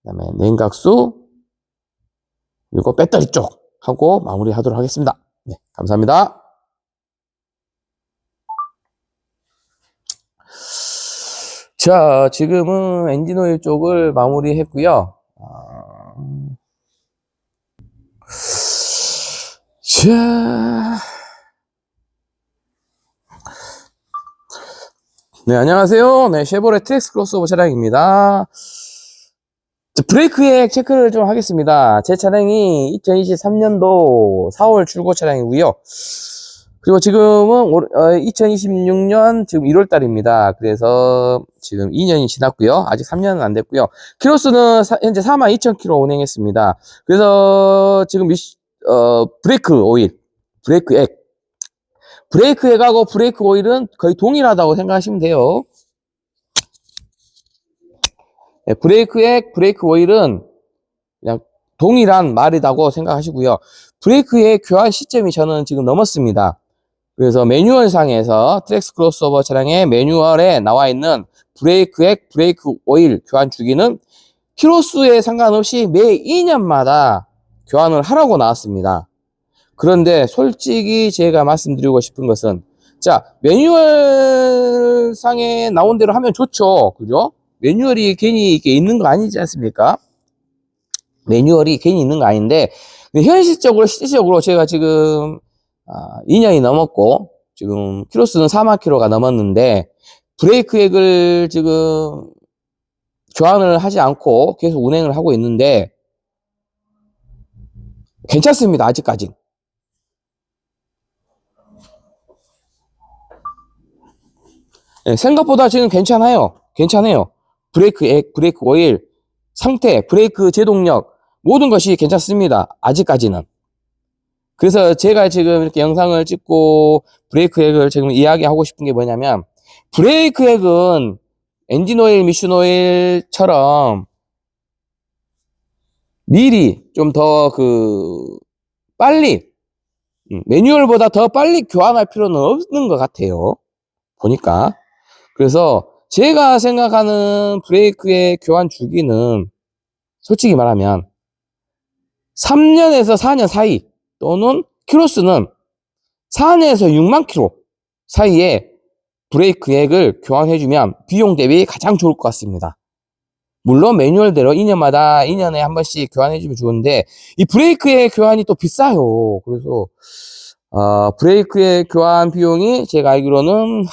그다음에 냉각수, 그리고 배터리 쪽 하고 마무리하도록 하겠습니다. 네, 감사합니다. 자, 지금은 엔진오일 쪽을 마무리했고요. 자, 네, 안녕하세요. 네, 쉐보레 트랙스 크로스오버 차량입니다. 브레이크액 체크를 좀 하겠습니다. 제 차량이 2023년도 4월 출고 차량이고요. 그리고 지금은 2026년 지금 1월 달입니다. 그래서 지금 2년이 지났고요. 아직 3년은 안 됐고요. 키로수는 현재 42,000km 운행했습니다. 그래서 지금 브레이크 오일, 브레이크액하고 브레이크 오일은 거의 동일하다고 생각하시면 돼요. 네, 브레이크액, 브레이크 오일은 그냥 동일한 말이라고 생각하시고요. 브레이크의 교환 시점이 저는 지금 넘었습니다. 그래서 매뉴얼상에서 트랙스 크로스오버 차량의 매뉴얼에 나와 있는 브레이크액, 브레이크 오일 교환 주기는 키로수에 상관없이 매 2년마다 교환을 하라고 나왔습니다. 그런데 솔직히 제가 말씀드리고 싶은 것은 자, 매뉴얼상에 나온 대로 하면 좋죠. 그죠? 매뉴얼이 괜히 이렇게 있는 거 아니지 않습니까? 매뉴얼이 괜히 있는 거 아닌데 현실적으로 실질적으로 제가 지금 2년이 넘었고 지금 키로수는 4만 킬로가 넘었는데 브레이크액을 지금 교환을 하지 않고 계속 운행을 하고 있는데 괜찮습니다. 아직까지. 네, 생각보다 지금 괜찮아요. 브레이크액, 브레이크 오일, 상태, 브레이크 제동력 모든 것이 괜찮습니다. 아직까지는. 그래서 제가 지금 이렇게 영상을 찍고 브레이크액을 지금 이야기하고 싶은 게 뭐냐면 브레이크액은 엔진오일, 미션오일처럼 미리 좀 더 빨리 매뉴얼보다 더 빨리 교환할 필요는 없는 것 같아요. 보니까. 그래서 제가 생각하는 브레이크의 교환 주기는 솔직히 말하면 3년에서 4년 사이 또는 키로수는 4년에서 6만 킬로 사이에 브레이크액을 교환해주면 비용 대비 가장 좋을 것 같습니다. 물론 매뉴얼대로 2년마다 2년에 한 번씩 교환해주면 좋은데 이 브레이크액 교환이 또 비싸요. 그래서 브레이크액 교환 비용이 제가 알기로는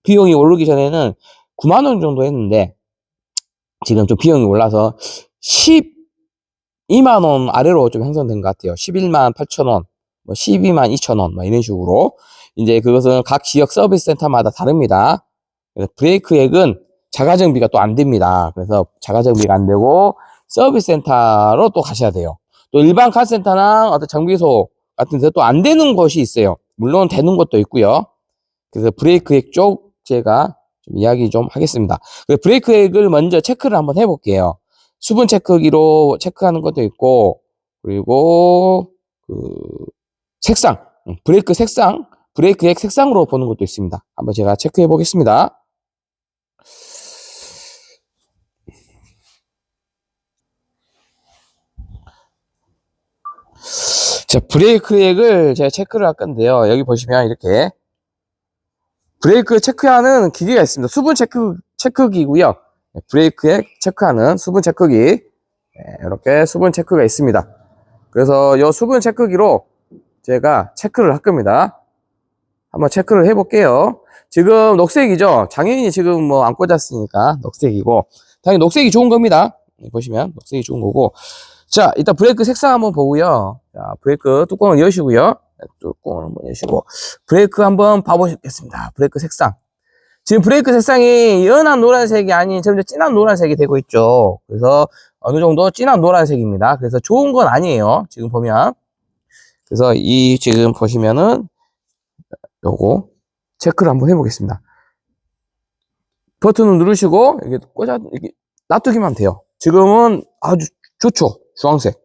비용이 오르기 전에는 9만 원 정도 했는데 지금 좀 비용이 올라서 12만 원 아래로 좀 형성된 것 같아요. 11만 8천 원, 뭐 12만 2천 원, 뭐 이런 식으로. 이제 그것은 각 지역 서비스 센터마다 다릅니다. 그래서 브레이크액은 자가정비가 또 안 됩니다. 그래서 자가정비가 안 되고 서비스 센터로 또 가셔야 돼요. 또 일반 카센터나 어떤 정비소 같은 데 또 안 되는 곳이 있어요. 물론 되는 것도 있고요. 그래서 브레이크액 쪽 제가 좀 이야기 좀 하겠습니다. 브레이크액을 먼저 체크를 한번 해볼게요. 수분 체크기로 체크하는 것도 있고, 그리고 그 색상, 브레이크 색상, 브레이크액 색상으로 보는 것도 있습니다. 한번 제가 체크해 보겠습니다. 자, 브레이크액을 제가 체크를 할 건데요. 여기 보시면 이렇게 브레이크 체크하는 기계가 있습니다. 수분 체크기고요. 브레이크액 체크하는 수분 체크기. 이렇게 수분 체크가 있습니다. 그래서 이 수분 체크기로 제가 체크를 할 겁니다. 한번 체크를 해볼게요. 지금 녹색이죠? 당연히 지금 뭐 안 꽂았으니까 녹색이고, 당연히 녹색이 좋은 겁니다. 보시면 녹색이 좋은 거고. 자, 일단 브레이크 색상 한번 보고요. 자, 브레이크 뚜껑을 여시고요. 뚜껑을 한번 여시고, 브레이크 한번 봐보겠습니다. 브레이크 색상. 지금 브레이크 색상이 연한 노란색이 아닌 점점 진한 노란색이 되고 있죠. 그래서 어느 정도 진한 노란색입니다. 그래서 좋은 건 아니에요. 지금 보면. 그래서 이 지금 보시면은 요거 체크를 한번 해보겠습니다. 버튼을 누르시고 이게 이렇게 놔두기만 돼요. 지금은 아주 좋죠. 주황색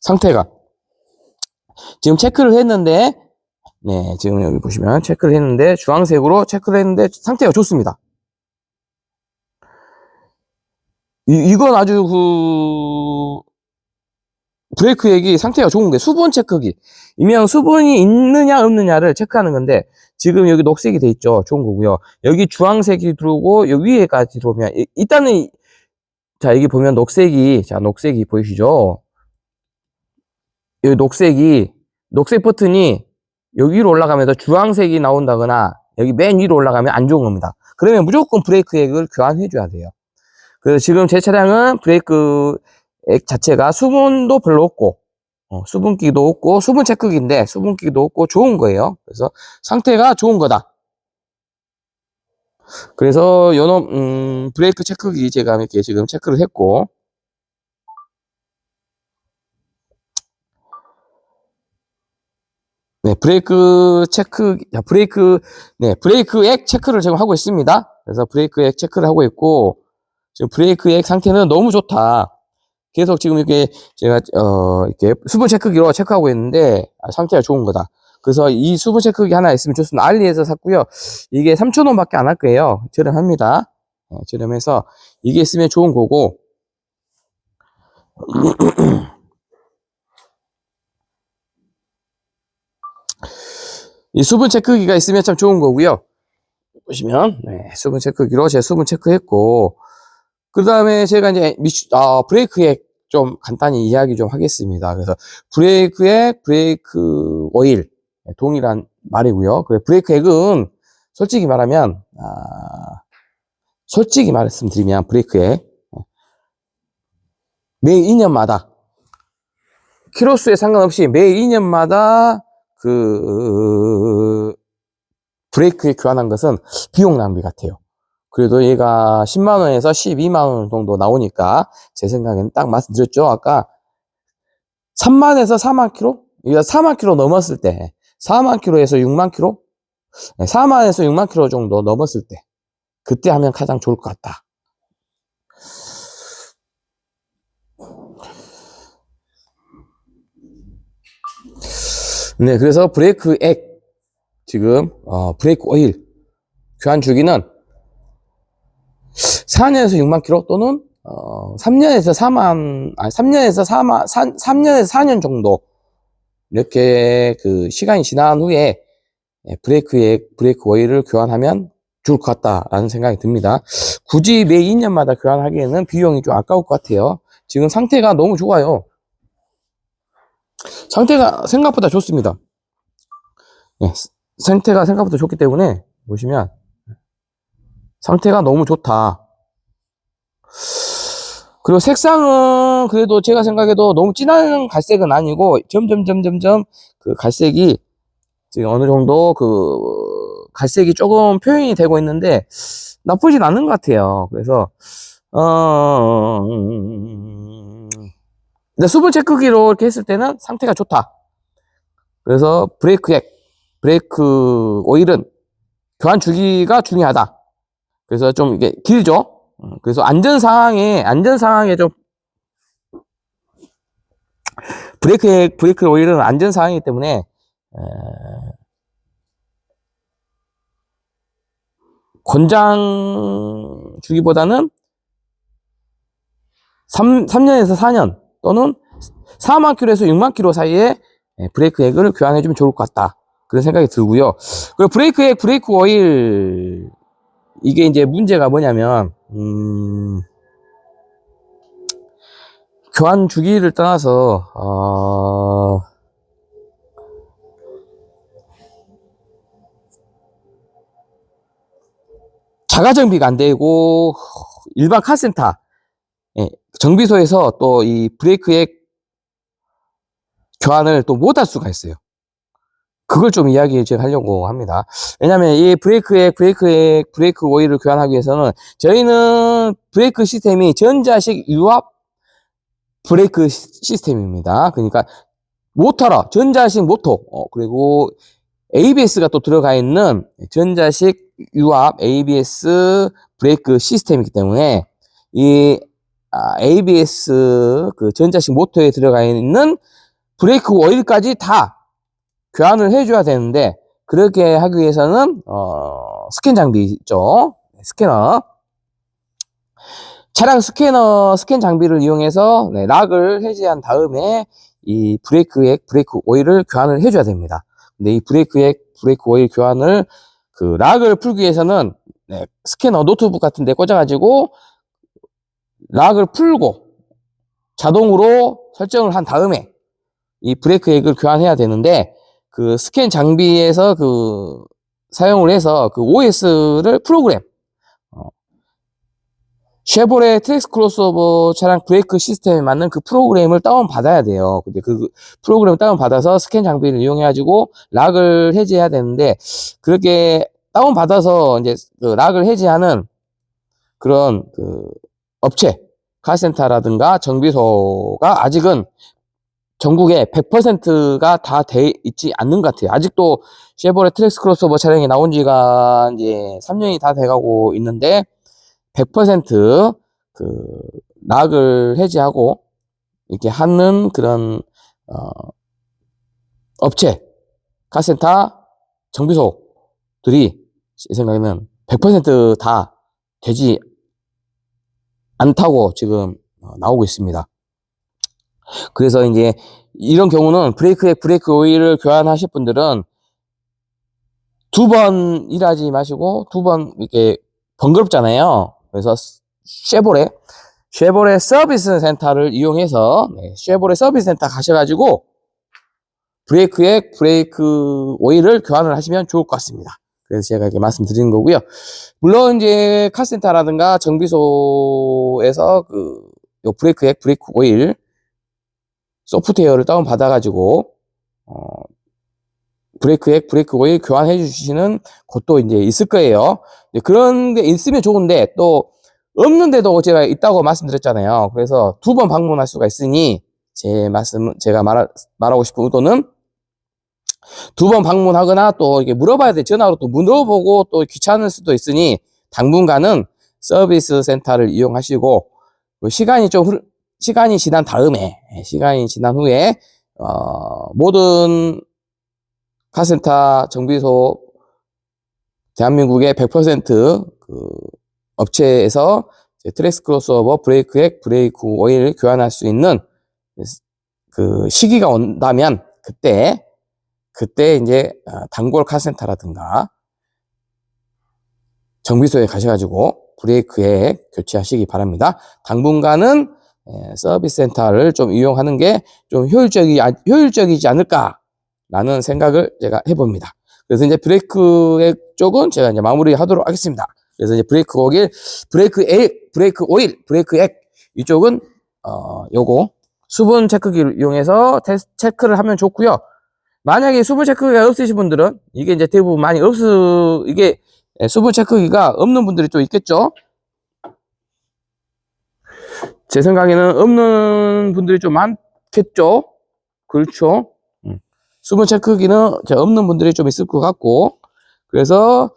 상태가. 지금 체크를 했는데, 네, 지금 여기 보시면 체크를 했는데 주황색으로 체크를 했는데 상태가 좋습니다. 이건 아주 브레이크액이 상태가 좋은 게 수분 체크기. 이면 수분이 있느냐 없느냐를 체크하는 건데 지금 여기 녹색이 돼 있죠. 좋은 거고요. 여기 주황색이 들어오고 여기 위에까지 들어오면 일단은 자, 여기 보면 녹색이 보이시죠? 이 녹색 버튼이 여기 위로 올라가면서 주황색이 나온다거나 여기 맨 위로 올라가면 안 좋은 겁니다. 그러면 무조건 브레이크액을 교환해 줘야 돼요. 그래서 지금 제 차량은 브레이크액 자체가 수분도 별로 없고, 수분기도 없고, 수분 체크기인데 수분기도 없고 좋은 거예요. 그래서 상태가 좋은 거다. 그래서 요놈 브레이크 체크기 제가 이렇게 지금 체크를 했고, 네, 브레이크액 체크를 지금 하고 있습니다. 그래서 브레이크액 체크를 하고 있고, 지금 브레이크액 상태는 너무 좋다. 계속 지금 이렇게 제가, 이렇게 수분 체크기로 체크하고 있는데, 상태가 좋은 거다. 그래서 이 수분 체크기 하나 있으면 좋습니다. 알리에서 샀고요. 이게 3,000원 밖에 안 할 거예요. 저렴합니다. 저렴해서 이게 있으면 좋은 거고, 이 수분 체크기가 있으면 참 좋은 거고요. 보시면, 네, 수분 체크기로 제가 수분 체크했고, 그 다음에 제가 이제 브레이크액 좀 간단히 이야기 좀 하겠습니다. 그래서 브레이크액, 브레이크 오일, 동일한 말이고요. 그래, 브레이크액은 솔직히 말하면, 솔직히 말씀드리면 브레이크액 매 2년마다 키로수에 상관없이 매 2년마다 그 브레이크액 교환한 것은 비용 낭비 같아요. 그래도 얘가 10만원에서 12만원 정도 나오니까 제 생각에는 딱 말씀드렸죠. 아까 3만에서 4만 킬로? 여기가 4만 킬로 넘었을 때 4만 킬로에서 6만 킬로? 4만에서 6만 킬로 정도 넘었을 때 그때 하면 가장 좋을 것 같다. 네, 그래서 브레이크액 지금 브레이크 오일 교환 주기는 4년에서 6만 킬로 또는 3년에서 4년 정도 이렇게 그 시간이 지난 후에 브레이크 오일을 교환하면 좋을 것 같다라는 생각이 듭니다. 굳이 매 2년마다 교환하기에는 비용이 좀 아까울 것 같아요. 지금 상태가 너무 좋아요. 상태가 생각보다 좋습니다. 네, 상태가 생각보다 좋기 때문에 보시면 상태가 너무 좋다. 그리고 색상은 그래도 제가 생각해도 너무 진한 갈색은 아니고 점점점점점 그 갈색이 지금 어느 정도 그 갈색이 조금 표현이 되고 있는데 나쁘진 않은 것 같아요. 그래서 근데 수분 체크기로 이렇게 했을 때는 상태가 좋다. 그래서 브레이크 오일은 교환 주기가 중요하다. 그래서 좀 이게 길죠. 그래서 안전상황에 좀 브레이크 오일은 안전상황이기 때문에 권장 주기보다는 3년에서 4년 또는 4만 킬로에서 6만 킬로 사이에 브레이크 액을 교환해주면 좋을 것 같다. 그런 생각이 들고요. 그리고 브레이크 액, 브레이크 오일 이게 이제 문제가 뭐냐면 교환 주기를 떠나서 자가 정비가 안 되고 일반 카센터 정비소에서 또 이 브레이크액 교환을 또 못할 수가 있어요. 그걸 좀 이야기 제가 하려고 합니다. 왜냐면 이 브레이크 오일을 교환하기 위해서는 저희는 브레이크 시스템이 전자식 유압 브레이크 시스템입니다. 그러니까 모터라 전자식 모터 그리고 ABS가 또 들어가 있는 전자식 유압 ABS 브레이크 시스템이기 때문에 이 ABS 그 전자식 모터에 들어가 있는 브레이크 오일까지 다 교환을 해줘야 되는데 그렇게 하기 위해서는 스캔 장비 있죠. 스캐너 차량 스캔 장비를 이용해서 락을 해제한 다음에 이 브레이크 오일을 교환을 해줘야 됩니다. 근데 이 브레이크 오일 교환을 그 락을 풀기 위해서는 스캐너 노트북 같은 데 꽂아가지고 락을 풀고 자동으로 설정을 한 다음에 이 브레이크 액을 교환해야 되는데 그 스캔 장비에서 그 사용을 해서 그 OS를 프로그램 쉐보레 트랙스 크로스오버 차량 브레이크 시스템에 맞는 그 프로그램을 다운 받아야 돼요. 근데 그 프로그램을 다운 받아서 스캔 장비를 이용해 가지고 락을 해제해야 되는데 그렇게 다운 받아서 이제 그 락을 해제하는 그런 그 업체 카센터라든가 정비소가 아직은 전국에 100%가 다 돼 있지 않는 것 같아요. 아직도 쉐보레 트랙스 크로스오버 차량이 나온 지가 이제 3년이 다 돼가고 있는데 100%그 락을 해제하고 이렇게 하는 그런 업체, 카센터, 정비소들이 제 생각에는 100%다 되지 않다고 지금 나오고 있습니다. 그래서 이제 이런 경우는 브레이크 오일을 교환하실 분들은 두 번 일하지 마시고 두 번 이렇게 번거롭잖아요. 그래서 쉐보레 서비스 센터를 이용해서 쉐보레 서비스 센터 가셔가지고 브레이크 오일을 교환을 하시면 좋을 것 같습니다. 그래서 제가 이렇게 말씀드리는 거고요. 물론 이제 카센터라든가 정비소에서 그 브레이크 오일 소프트웨어를 다운 받아가지고 브레이크 오일 교환해 주시는 곳도 이제 있을 거예요. 그런 게 있으면 좋은데 또 없는데도 제가 있다고 말씀드렸잖아요. 그래서 두 번 방문할 수가 있으니 제가 말하고 싶은 의도는 두 번 방문하거나 또 이렇게 물어봐야 돼. 전화로 또 물어보고 또 귀찮을 수도 있으니 당분간은 서비스 센터를 이용하시고 시간이 지난 후에 모든 카센터 정비소 대한민국의 100%그 업체에서 트랙스 크로스오버 브레이크 오일 교환할 수 있는 그 시기가 온다면 그때 이제 단골 카센터라든가 정비소에 가셔가지고 브레이크액 교체하시기 바랍니다. 당분간은 서비스 센터를 좀 이용하는 게 좀 효율적이지 않을까라는 생각을 제가 해봅니다. 그래서 이제 브레이크액 쪽은 제가 이제 마무리하도록 하겠습니다. 그래서 이제 브레이크 오일, 브레이크액 이쪽은 요거 수분 체크기를 이용해서 체크를 하면 좋고요. 만약에 수분 체크기가 없으신 분들은 이게 이제 대부분 많이 이게 수분 체크기가 없는 분들이 좀 있겠죠. 제 생각에는 없는 분들이 좀 많겠죠. 그렇죠. 수분 체크기는 없는 분들이 좀 있을 것 같고, 그래서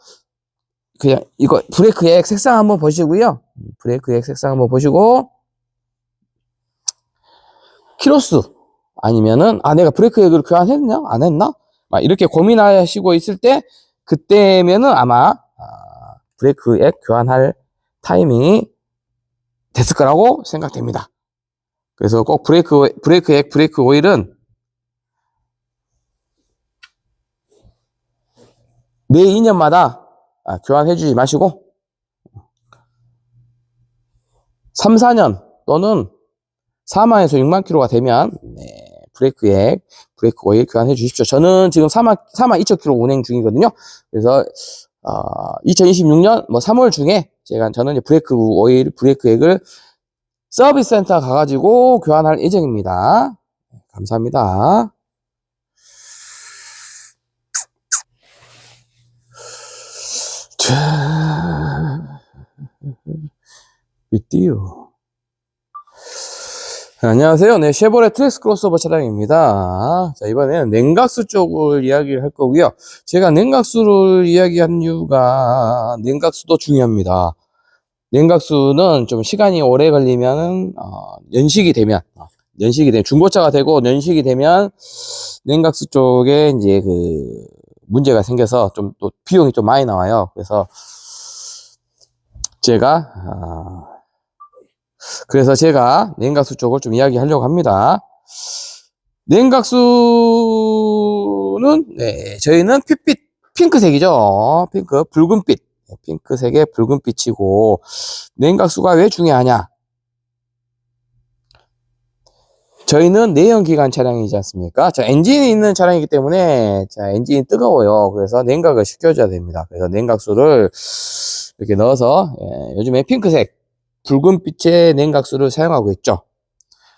그냥 이거 브레이크액 색상 한번 보시고요. 브레이크액 색상 한번 보시고, 키로수 아니면은 내가 브레이크액을 교환했냐 안 했나 막 이렇게 고민하시고 있을 때, 그때면은 아마 브레이크액 교환할 타이밍이 됐을 거라고 생각됩니다. 그래서 꼭 브레이크액, 브레이크 오일은 매 2년마다 교환해 주지 마시고 3, 4년 또는 4만에서 6만 킬로가 되면 브레이크액, 브레이크 오일 교환해 주십시오. 저는 지금 4만 2천 킬로 운행 중이거든요. 그래서 2026년 3월 중에 저는 브레이크 오일, 브레이크액을 서비스 센터 가가지고 교환할 예정입니다. 감사합니다. 삐띠요. 안녕하세요. 네, 쉐보레 트랙스 크로스오버 차량입니다. 자, 이번에는 냉각수 쪽을 이야기를 할 거고요. 제가 냉각수를 이야기한 이유가, 냉각수도 중요합니다. 냉각수는 좀 시간이 오래 걸리면, 연식이 되면, 중고차가 되고 연식이 되면, 냉각수 쪽에 이제 문제가 생겨서 좀 또 비용이 좀 많이 나와요. 그래서 제가 냉각수 쪽을 좀 이야기하려고 합니다. 냉각수는 저희는 핑크색이죠. 핑크색의 붉은빛이고, 냉각수가 왜 중요하냐? 저희는 내연기관 차량이지 않습니까? 엔진이 있는 차량이기 때문에 엔진이 뜨거워요. 그래서 냉각을 시켜줘야 됩니다. 그래서 냉각수를 이렇게 넣어서 요즘에 핑크색 붉은빛의 냉각수를 사용하고 있죠.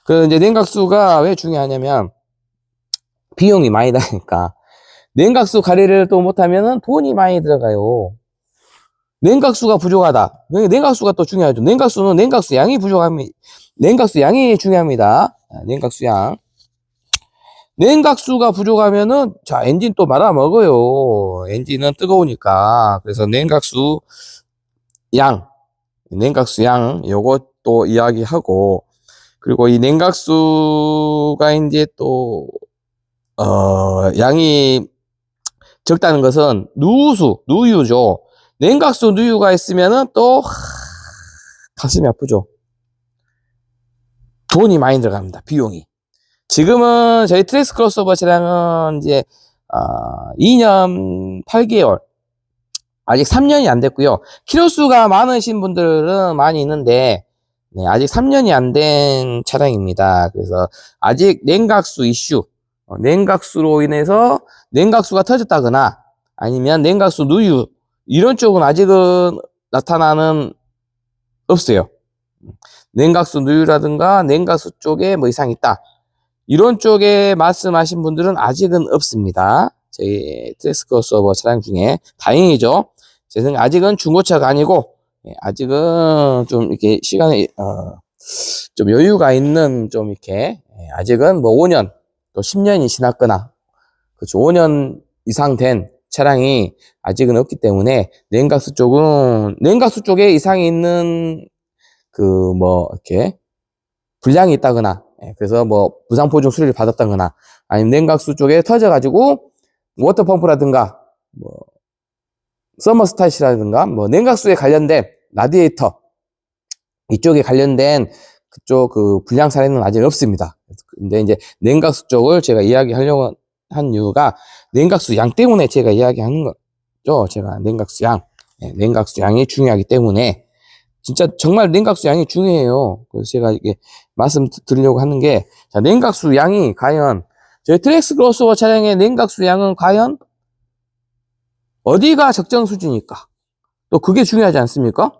그래서 이제 냉각수가 왜 중요하냐면 비용이 많이 나니까. 냉각수 관리를 또 못하면은 돈이 많이 들어가요. 냉각수가 부족하다. 냉각수가 또 중요하죠. 냉각수는 냉각수 양이 부족합니다. 냉각수 양이 중요합니다. 냉각수 양. 냉각수가 부족하면은 엔진 또 말아먹어요. 엔진은 뜨거우니까. 그래서 냉각수 양 요것도 이야기하고, 그리고 이 냉각수가 이제 또 양이 적다는 것은 누유죠. 냉각수 누유가 있으면은 또 가슴이 아프죠. 돈이 많이 들어갑니다. 비용이. 지금은 저희 트랙스 크로스오버 차량은 이제 2년 8개월, 아직 3년이 안 됐고요. 키로수가 많으신 분들은 많이 있는데 아직 3년이 안 된 차량입니다. 그래서 아직 냉각수 이슈, 냉각수로 인해서 냉각수가 터졌다거나 아니면 냉각수 누유, 이런 쪽은 아직은 나타나는 없어요. 냉각수 누유라든가 냉각수 쪽에 이상이 있다, 이런 쪽에 말씀하신 분들은 아직은 없습니다. 저희 트랙스 크로스오버 차량 중에. 다행이죠. 제 생각 아직은 중고차가 아니고 아직은 좀 이렇게 시간이 좀 여유가 있는, 좀 이렇게 아직은 5년 또 10년이 지났거나, 그렇죠, 5년 이상 된 차량이 아직은 없기 때문에 냉각수 쪽에 이상이 있는 이렇게 불량이 있다거나, 그래서 무상보증 수리를 받았다거나, 아니면 냉각수 쪽에 터져가지고 워터펌프라든가 서머스탓이라든가 냉각수에 관련된 라디에이터 이쪽에 관련된 그쪽 불량 사례는 아직 없습니다. 근데 이제 냉각수 쪽을 제가 이야기하려고 한 이유가 냉각수 양 때문에 제가 이야기하는 거죠. 제가 냉각수 양이 중요하기 때문에, 진짜 정말 냉각수 양이 중요해요. 그래서 제가 이게 말씀드리려고 하는 게, 냉각수 양이 과연 저희 트랙스 크로스오버 차량의 냉각수 양은 과연 어디가 적정 수준일까? 또 그게 중요하지 않습니까?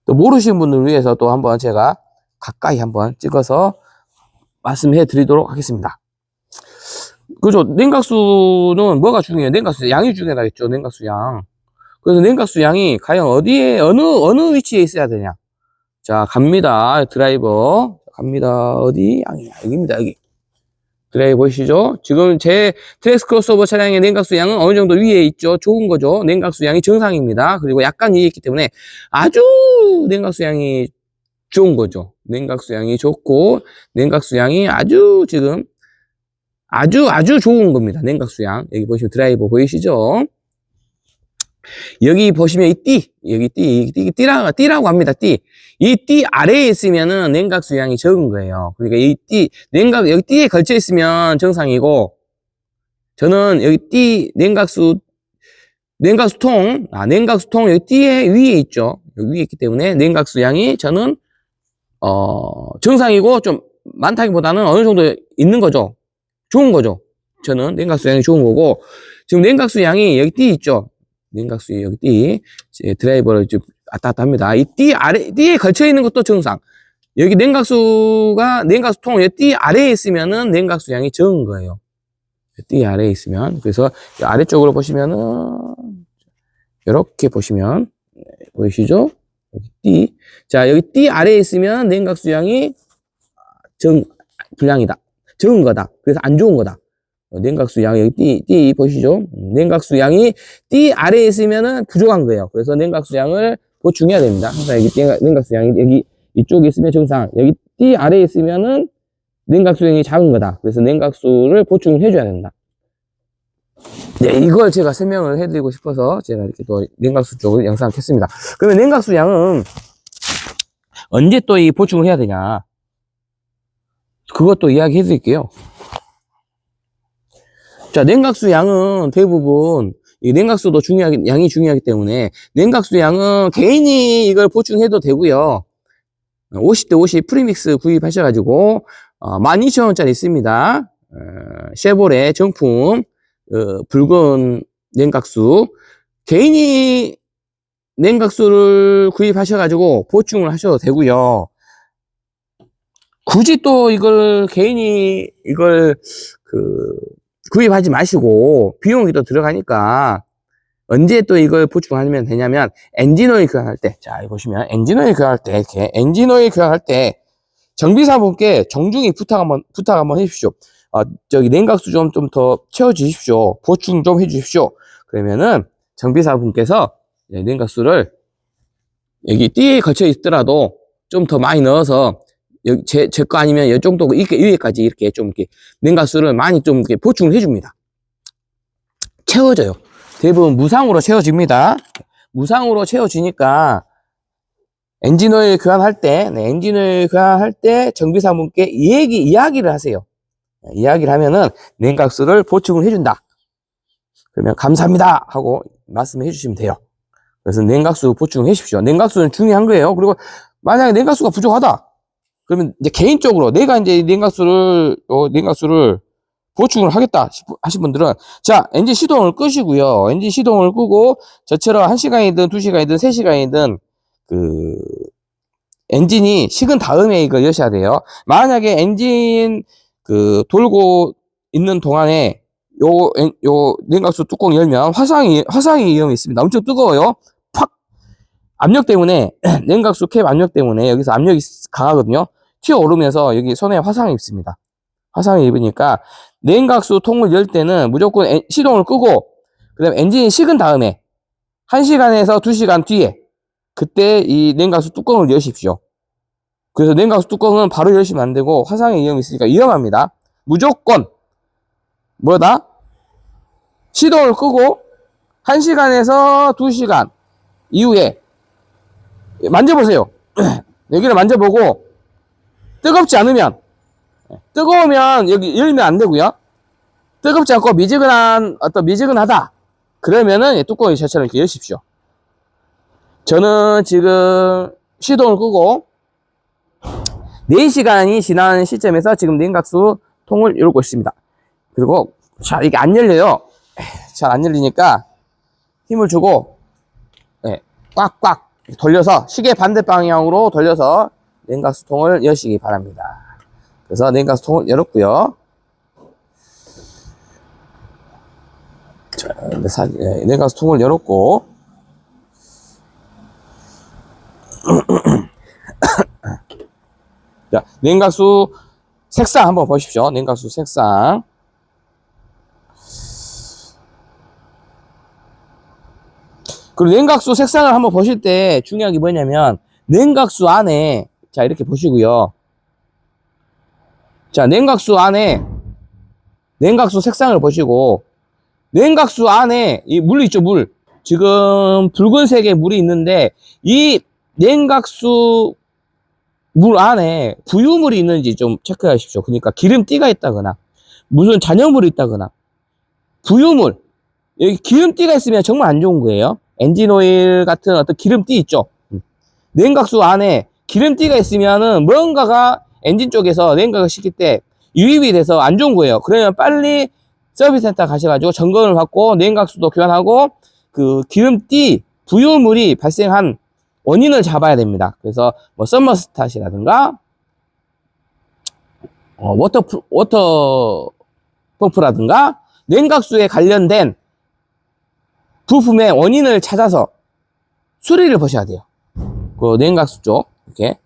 또 모르시는 분들을 위해서 또 한번 제가 가까이 한번 찍어서 말씀해 드리도록 하겠습니다. 그죠? 냉각수는 뭐가 중요해요? 냉각수 양이 중요하겠죠. 냉각수 양. 그래서 냉각수 양이 과연 어디에, 어느 위치에 있어야 되냐? 자, 갑니다. 드라이버. 갑니다. 어디? 양이야. 여기입니다. 여기. 드라이버 보이시죠? 지금 제 트랙스 크로스오버 차량의 냉각수 양은 어느 정도 위에 있죠. 좋은 거죠. 냉각수 양이 정상입니다. 그리고 약간 위에 있기 때문에 아주 냉각수 양이 좋은 거죠. 냉각수 양이 좋고, 냉각수 양이 아주 지금 아주 좋은 겁니다. 냉각수 양. 여기 보시면 드라이버 보이시죠? 여기 보시면 여기 띠라고 합니다. 이 띠 아래에 있으면은 냉각수 양이 적은 거예요. 그러니까 여기 띠에 걸쳐 있으면 정상이고, 저는 여기 냉각수통 여기 띠에 위에 있죠. 여기 위에 있기 때문에 냉각수 양이 저는, 정상이고 좀 많다기보다는 어느 정도 있는 거죠. 좋은 거죠. 저는 냉각수 양이 좋은 거고, 지금 냉각수 양이 여기 띠 있죠. 냉각수 여기 띠, 드라이버를 좀 왔다 갔다 합니다. 이 띠에 걸쳐 있는 것도 정상. 여기 냉각수통 여기 띠 아래에 있으면은 냉각수 양이 적은 거예요. 띠 아래에 있으면. 그래서 아래쪽으로 보시면은, 이렇게 보시면, 보이시죠? 여기 띠. 자, 여기 띠 아래에 있으면 냉각수 양이 불량이다. 적은 거다. 그래서 안 좋은 거다. 냉각수 양이 여기 띠 보시죠? 냉각수 양이 띠 아래에 있으면은 부족한 거예요. 그래서 냉각수 양을 보충해야 됩니다. 항상 여기 냉각수 양이 여기 이쪽에 있으면 정상. 여기 띠 아래에 있으면은 냉각수 양이 작은 거다. 그래서 냉각수를 보충해 줘야 된다. 네, 이걸 제가 설명을 해드리고 싶어서 제가 이렇게 또 냉각수 쪽을 영상을 켰습니다. 그러면 냉각수 양은 언제 또 이 보충을 해야 되냐? 그것도 이야기 해드릴게요. 자, 냉각수 양은 대부분, 이 냉각수도 양이 중요하기 때문에, 냉각수 양은 개인이 이걸 보충해도 되고요. 50대 50 프리믹스 구입하셔가지고, 12,000원짜리 있습니다. 쉐보레 정품, 붉은 냉각수. 개인이 냉각수를 구입하셔가지고 보충을 하셔도 되고요. 굳이 또 개인이 구입하지 마시고, 비용이 또 들어가니까, 언제 또 이걸 보충하면 되냐면, 엔진오일 교환할 때, 자, 여기 보시면, 엔진오일 교환할 때, 이렇게, 엔진오일 교환할 때, 정비사분께 정중히 부탁 한번 해주십시오. 저기 냉각수 좀 더 채워주십시오. 보충 좀 해주십시오. 그러면은, 정비사분께서 냉각수를 여기 띠에 걸쳐 있더라도 좀 더 많이 넣어서, 여기 제 거 아니면 이 정도 위에까지 이렇게 좀 이렇게 냉각수를 많이 좀 이렇게 보충을 해줍니다. 채워져요. 대부분 무상으로 채워집니다. 무상으로 채워지니까 엔진오일 교환할 때 정비사분께 이야기를 하세요. 이야기를 하면은 냉각수를 보충을 해준다. 그러면 감사합니다 하고 말씀해 주시면 돼요. 그래서 냉각수 보충해 주십시오. 냉각수는 중요한 거예요. 그리고 만약에 냉각수가 부족하다. 그러면 이제 개인적으로 내가 이제 냉각수를 보충을 하겠다 하신 분들은, 자, 엔진 시동을 끄시고요. 엔진 시동을 끄고 저처럼 1시간이든 2시간이든 3시간이든 엔진이 식은 다음에 이걸 여셔야 돼요. 만약에 엔진 돌고 있는 동안에 요 냉각수 뚜껑 열면 화상이 위험이 있습니다. 엄청 뜨거워요. 팍! 압력 때문에 냉각수 캡 압력 때문에 여기서 압력이 강하거든요. 튀어오르면서 여기 손에 화상이 입습니다. 화상이 입으니까 냉각수 통을 열 때는 무조건 시동을 끄고, 그 다음에 엔진이 식은 다음에 1시간에서 2시간 뒤에 그때 이 냉각수 뚜껑을 여십시오. 그래서 냉각수 뚜껑은 바로 열시면 안 되고 화상의 위험이 있으니까 위험합니다. 무조건 시동을 끄고 1시간에서 2시간 이후에 만져보세요. 여기를 만져보고 뜨겁으면 여기 열면 안 되고요. 뜨겁지 않고 미지근하다. 그러면은 뚜껑을 저처럼 이렇게 여십시오. 저는 지금 시동을 끄고 4시간이 지난 시점에서 지금 냉각수 통을 열고 있습니다. 그리고 자, 이게 안 열려요. 잘 안 열리니까 힘을 주고 꽉꽉 돌려서 시계 반대 방향으로 돌려서 냉각수통을 여시기 바랍니다. 그래서 냉각수통을 열었고요. 자, 냉각수통을 열었고 자, 냉각수 색상 한번 보십시오. 냉각수 색상. 그리고 냉각수 색상을 한번 보실 때 중요한 게 뭐냐면 냉각수 안에 자 이렇게 보시고요. 자 냉각수 안에 냉각수 색상을 보시고 냉각수 안에 이 물 있죠, 물. 지금 붉은색의 물이 있는데 이 냉각수 물 안에 부유물이 있는지 좀 체크하십시오. 그러니까 기름띠가 있다거나 무슨 잔여물이 있다거나 부유물 여기 기름띠가 있으면 정말 안 좋은 거예요. 엔진오일 같은 어떤 기름띠 있죠. 냉각수 안에 기름띠가 있으면은 뭔가가 엔진 쪽에서 냉각을 시킬 때 유입이 돼서 안 좋은 거예요. 그러면 빨리 서비스 센터 가셔가지고 점검을 받고 냉각수도 교환하고 그 기름띠 부유물이 발생한 원인을 잡아야 됩니다. 그래서 뭐 서머스탓이라든가 워터 펌프라든가 냉각수에 관련된 부품의 원인을 찾아서 수리를 보셔야 돼요. 그 냉각수 쪽 이렇게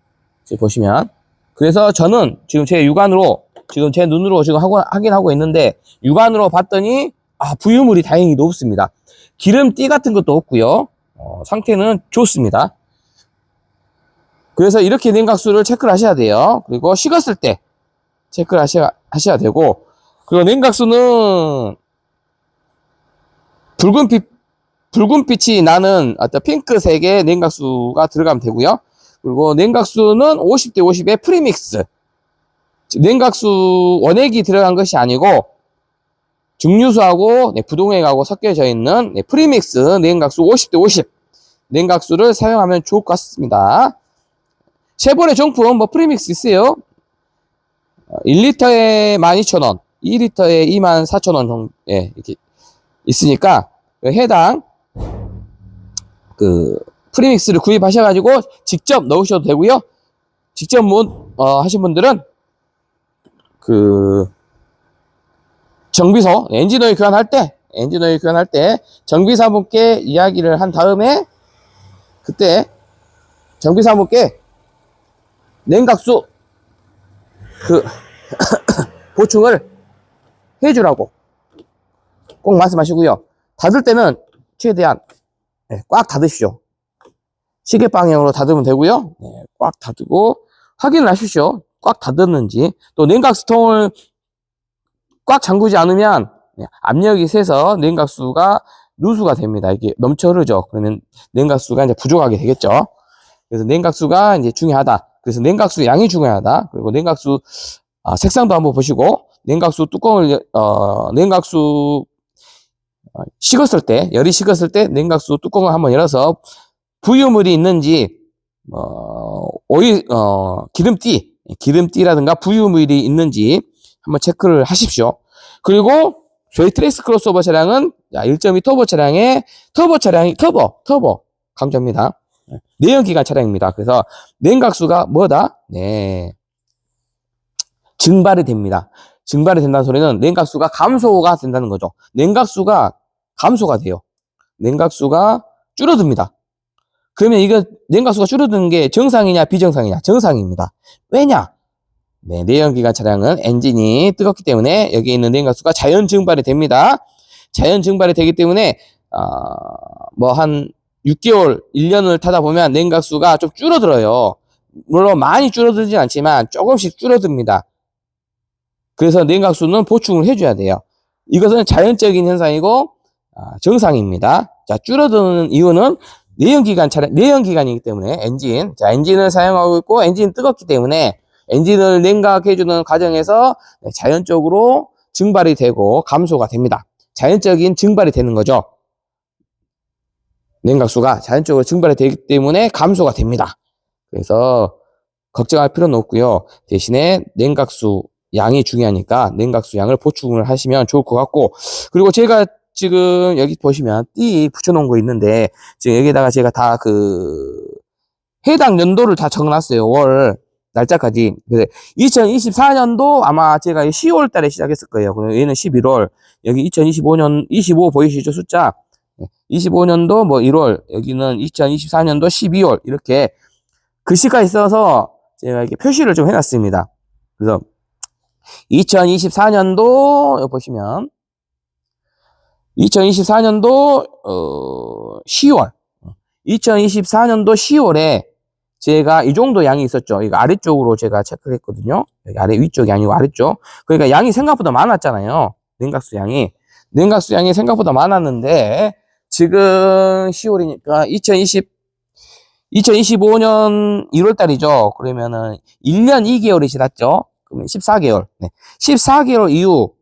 보시면 그래서 저는 지금 제 육안으로 지금 제 눈으로 지금 확인하고 있는데 육안으로 봤더니 부유물이 다행히 높습니다. 기름띠 같은 것도 없고요. 상태는 좋습니다. 그래서 이렇게 냉각수를 체크를 하셔야 돼요. 그리고 식었을 때 체크를 하셔야 되고 그리고 냉각수는 붉은빛이 나는 어떤 핑크색의 냉각수가 들어가면 되고요. 그리고 냉각수는 50대 50의 프리믹스. 냉각수 원액이 들어간 것이 아니고 증류수하고 부동액하고 섞여져 있는 프리믹스 냉각수 50대 50 냉각수를 사용하면 좋을 것 같습니다. 쉐보레 정품 뭐 프리믹스 있어요. 1리터에 12,000원, 2리터에 24,000원 정도 이렇게 있으니까 해당 그 프리믹스를 구입하셔가지고 직접 넣으셔도 되고요. 직접 못 하신 분들은 그 정비소 엔진오일 교환할 때 정비사분께 이야기를 한 다음에 그때 정비사분께 냉각수 그 보충을 해주라고 꼭 말씀하시고요. 닫을 때는 최대한 꽉 닫으십시오. 시계 방향으로 닫으면 되고요. 꽉 닫고 확인을 하십시오. 꽉 닫았는지. 또 냉각수통을 꽉 잠그지 않으면 압력이 세서 냉각수가 누수가 됩니다. 이게 넘쳐 흐르죠. 그러면 냉각수가 이제 부족하게 되겠죠. 그래서 냉각수가 이제 중요하다. 그래서 냉각수 양이 중요하다. 그리고 냉각수 색상도 한번 보시고 냉각수 뚜껑을 냉각수 식었을 때 열이 식었을 때 냉각수 뚜껑을 한번 열어서 부유물이 있는지 기름띠라든가 부유물이 있는지 한번 체크를 하십시오. 그리고 저희 트레이스 크로스오버 차량은 1.2 터보 차량의 터보 강조합니다. 내연기관 차량입니다. 그래서 냉각수가 뭐다? 증발이 됩니다. 증발이 된다는 소리는 냉각수가 감소가 된다는 거죠. 냉각수가 감소가 돼요. 냉각수가 줄어듭니다. 그러면 이거 냉각수가 줄어드는 게 정상이냐 비정상이냐? 정상입니다. 왜냐? 내연기관 차량은 엔진이 뜨겁기 때문에 여기 있는 냉각수가 자연 증발이 됩니다. 자연 증발이 되기 때문에 뭐 한 6개월, 1년을 타다 보면 냉각수가 좀 줄어들어요. 물론 많이 줄어들진 않지만 조금씩 줄어듭니다. 그래서 냉각수는 보충을 해줘야 돼요. 이것은 자연적인 현상이고 정상입니다. 자, 줄어드는 이유는 내연기관이기 때문에 엔진을 사용하고 있고 엔진이 뜨겁기 때문에 엔진을 냉각해주는 과정에서 자연적으로 증발이 되고 감소가 됩니다. 자연적인 증발이 되는 거죠. 냉각수가 자연적으로 증발이 되기 때문에 감소가 됩니다. 그래서 걱정할 필요는 없고요. 대신에 냉각수 양이 중요하니까 냉각수 양을 보충을 하시면 좋을 것 같고 그리고 제가 지금 여기 보시면 띠 붙여놓은 거 있는데, 지금 여기다가 제가 다 해당 연도를 다 적어놨어요. 월, 날짜까지. 그래서 2024년도 아마 제가 10월 달에 시작했을 거예요. 그럼 얘는 11월. 여기 2025년, 25 보이시죠? 숫자. 25년도 뭐 1월, 여기는 2024년도 12월. 이렇게 글씨가 있어서 제가 이렇게 표시를 좀 해놨습니다. 그래서 2024년도, 여기 보시면, 2024년도, 10월. 2024년도 10월에 제가 이 정도 양이 있었죠. 이거 아래쪽으로 제가 체크를 했거든요. 여기 아래 위쪽이 아니고 아래쪽. 그러니까 양이 생각보다 많았잖아요. 냉각수 양이. 냉각수 양이 생각보다 많았는데, 지금 10월이니까 2025년 1월 달이죠. 그러면은 1년 2개월이 지났죠. 그러면 14개월. 네. 14개월 이후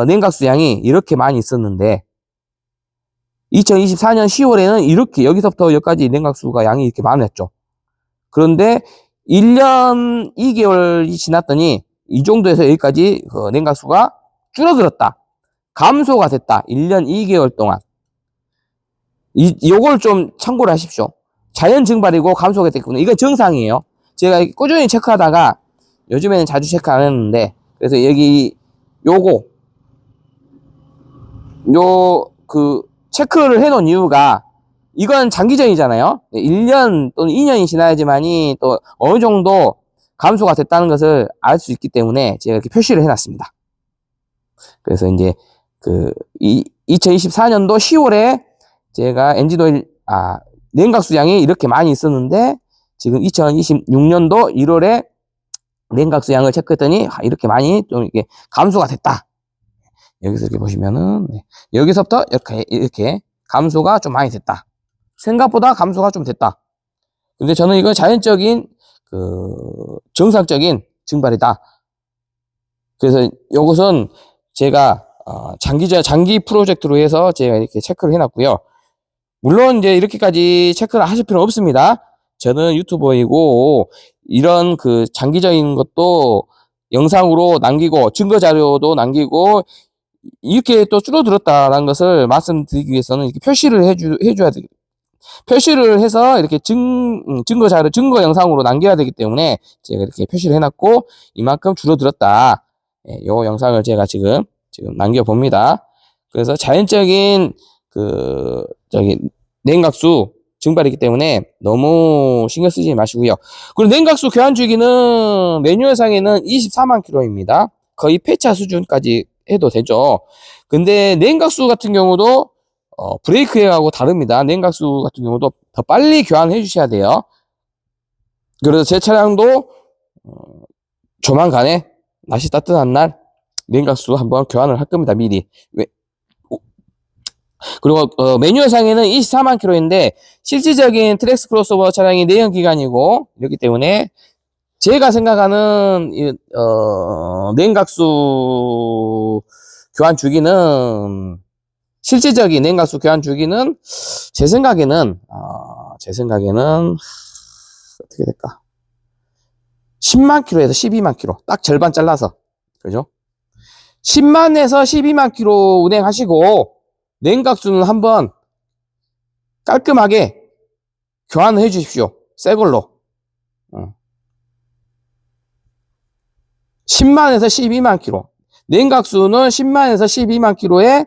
냉각수 양이 이렇게 많이 있었는데 2024년 10월에는 이렇게 여기서부터 여기까지 냉각수가 양이 이렇게 많았죠. 그런데 1년 2개월이 지났더니 이 정도에서 여기까지 냉각수가 줄어들었다. 감소가 됐다. 1년 2개월 동안. 요걸 좀 참고를 하십시오. 자연 증발이고 감소가 됐군요. 이건 정상이에요. 제가 꾸준히 체크하다가 요즘에는 자주 체크 안 했는데, 그래서 여기 체크를 해놓은 이유가, 이건 장기전이잖아요. 1년 또는 2년이 지나야지만이 또 어느 정도 감소가 됐다는 것을 알 수 있기 때문에 제가 이렇게 표시를 해놨습니다. 그래서 이제 2024년도 10월에 제가 엔진오일, 냉각수 양이 이렇게 많이 있었는데, 지금 2026년도 1월에 냉각수 양을 체크했더니, 이렇게 많이 좀 이렇게 감소가 됐다. 여기서 이렇게 보시면은, 네. 여기서부터 이렇게 감소가 좀 많이 됐다. 생각보다 감소가 좀 됐다. 근데 저는 이건 자연적인, 정상적인 증발이다. 그래서 이것은 제가, 장기 프로젝트로 해서 제가 이렇게 체크를 해놨고요. 물론 이제 이렇게까지 체크를 하실 필요는 없습니다. 저는 유튜버이고 이런 장기적인 것도 영상으로 남기고 증거 자료도 남기고 이렇게 또 줄어들었다라는 것을 말씀드리기 위해서는 이렇게 표시를 해줘야 되겠다. 표시를 해서 이렇게 증거 자료, 증거 영상으로 남겨야 되기 때문에 제가 이렇게 표시를 해놨고 이만큼 줄어들었다. 요 영상을 제가 지금 남겨봅니다. 그래서 자연적인 냉각수 증발이기 때문에 너무 신경 쓰지 마시고요. 그리고 냉각수 교환 주기는 매뉴얼상에는 24만 킬로입니다. 거의 폐차 수준까지 해도 되죠. 근데 냉각수 같은 경우도 브레이크하고 다릅니다. 냉각수 같은 경우도 더 빨리 교환해 주셔야 돼요. 그래서 제 차량도 조만간에 날씨 따뜻한 날 냉각수 한번 교환을 할 겁니다. 미리. 그리고 매뉴얼상에는 24만 킬로인데 실질적인 트랙스 크로스오버 차량이 내연기관이고 이렇기 때문에 제가 생각하는 냉각수 교환 주기는, 실질적인 냉각수 교환 주기는 제 생각에는 어떻게 될까? 10만 킬로에서 12만 킬로 딱 절반 잘라서, 그죠? 10만에서 12만 킬로 운행하시고 냉각수는 한번 깔끔하게 교환을 해 주십시오. 새 걸로. 10만에서 12만 킬로. 냉각수는 10만에서 12만 킬로에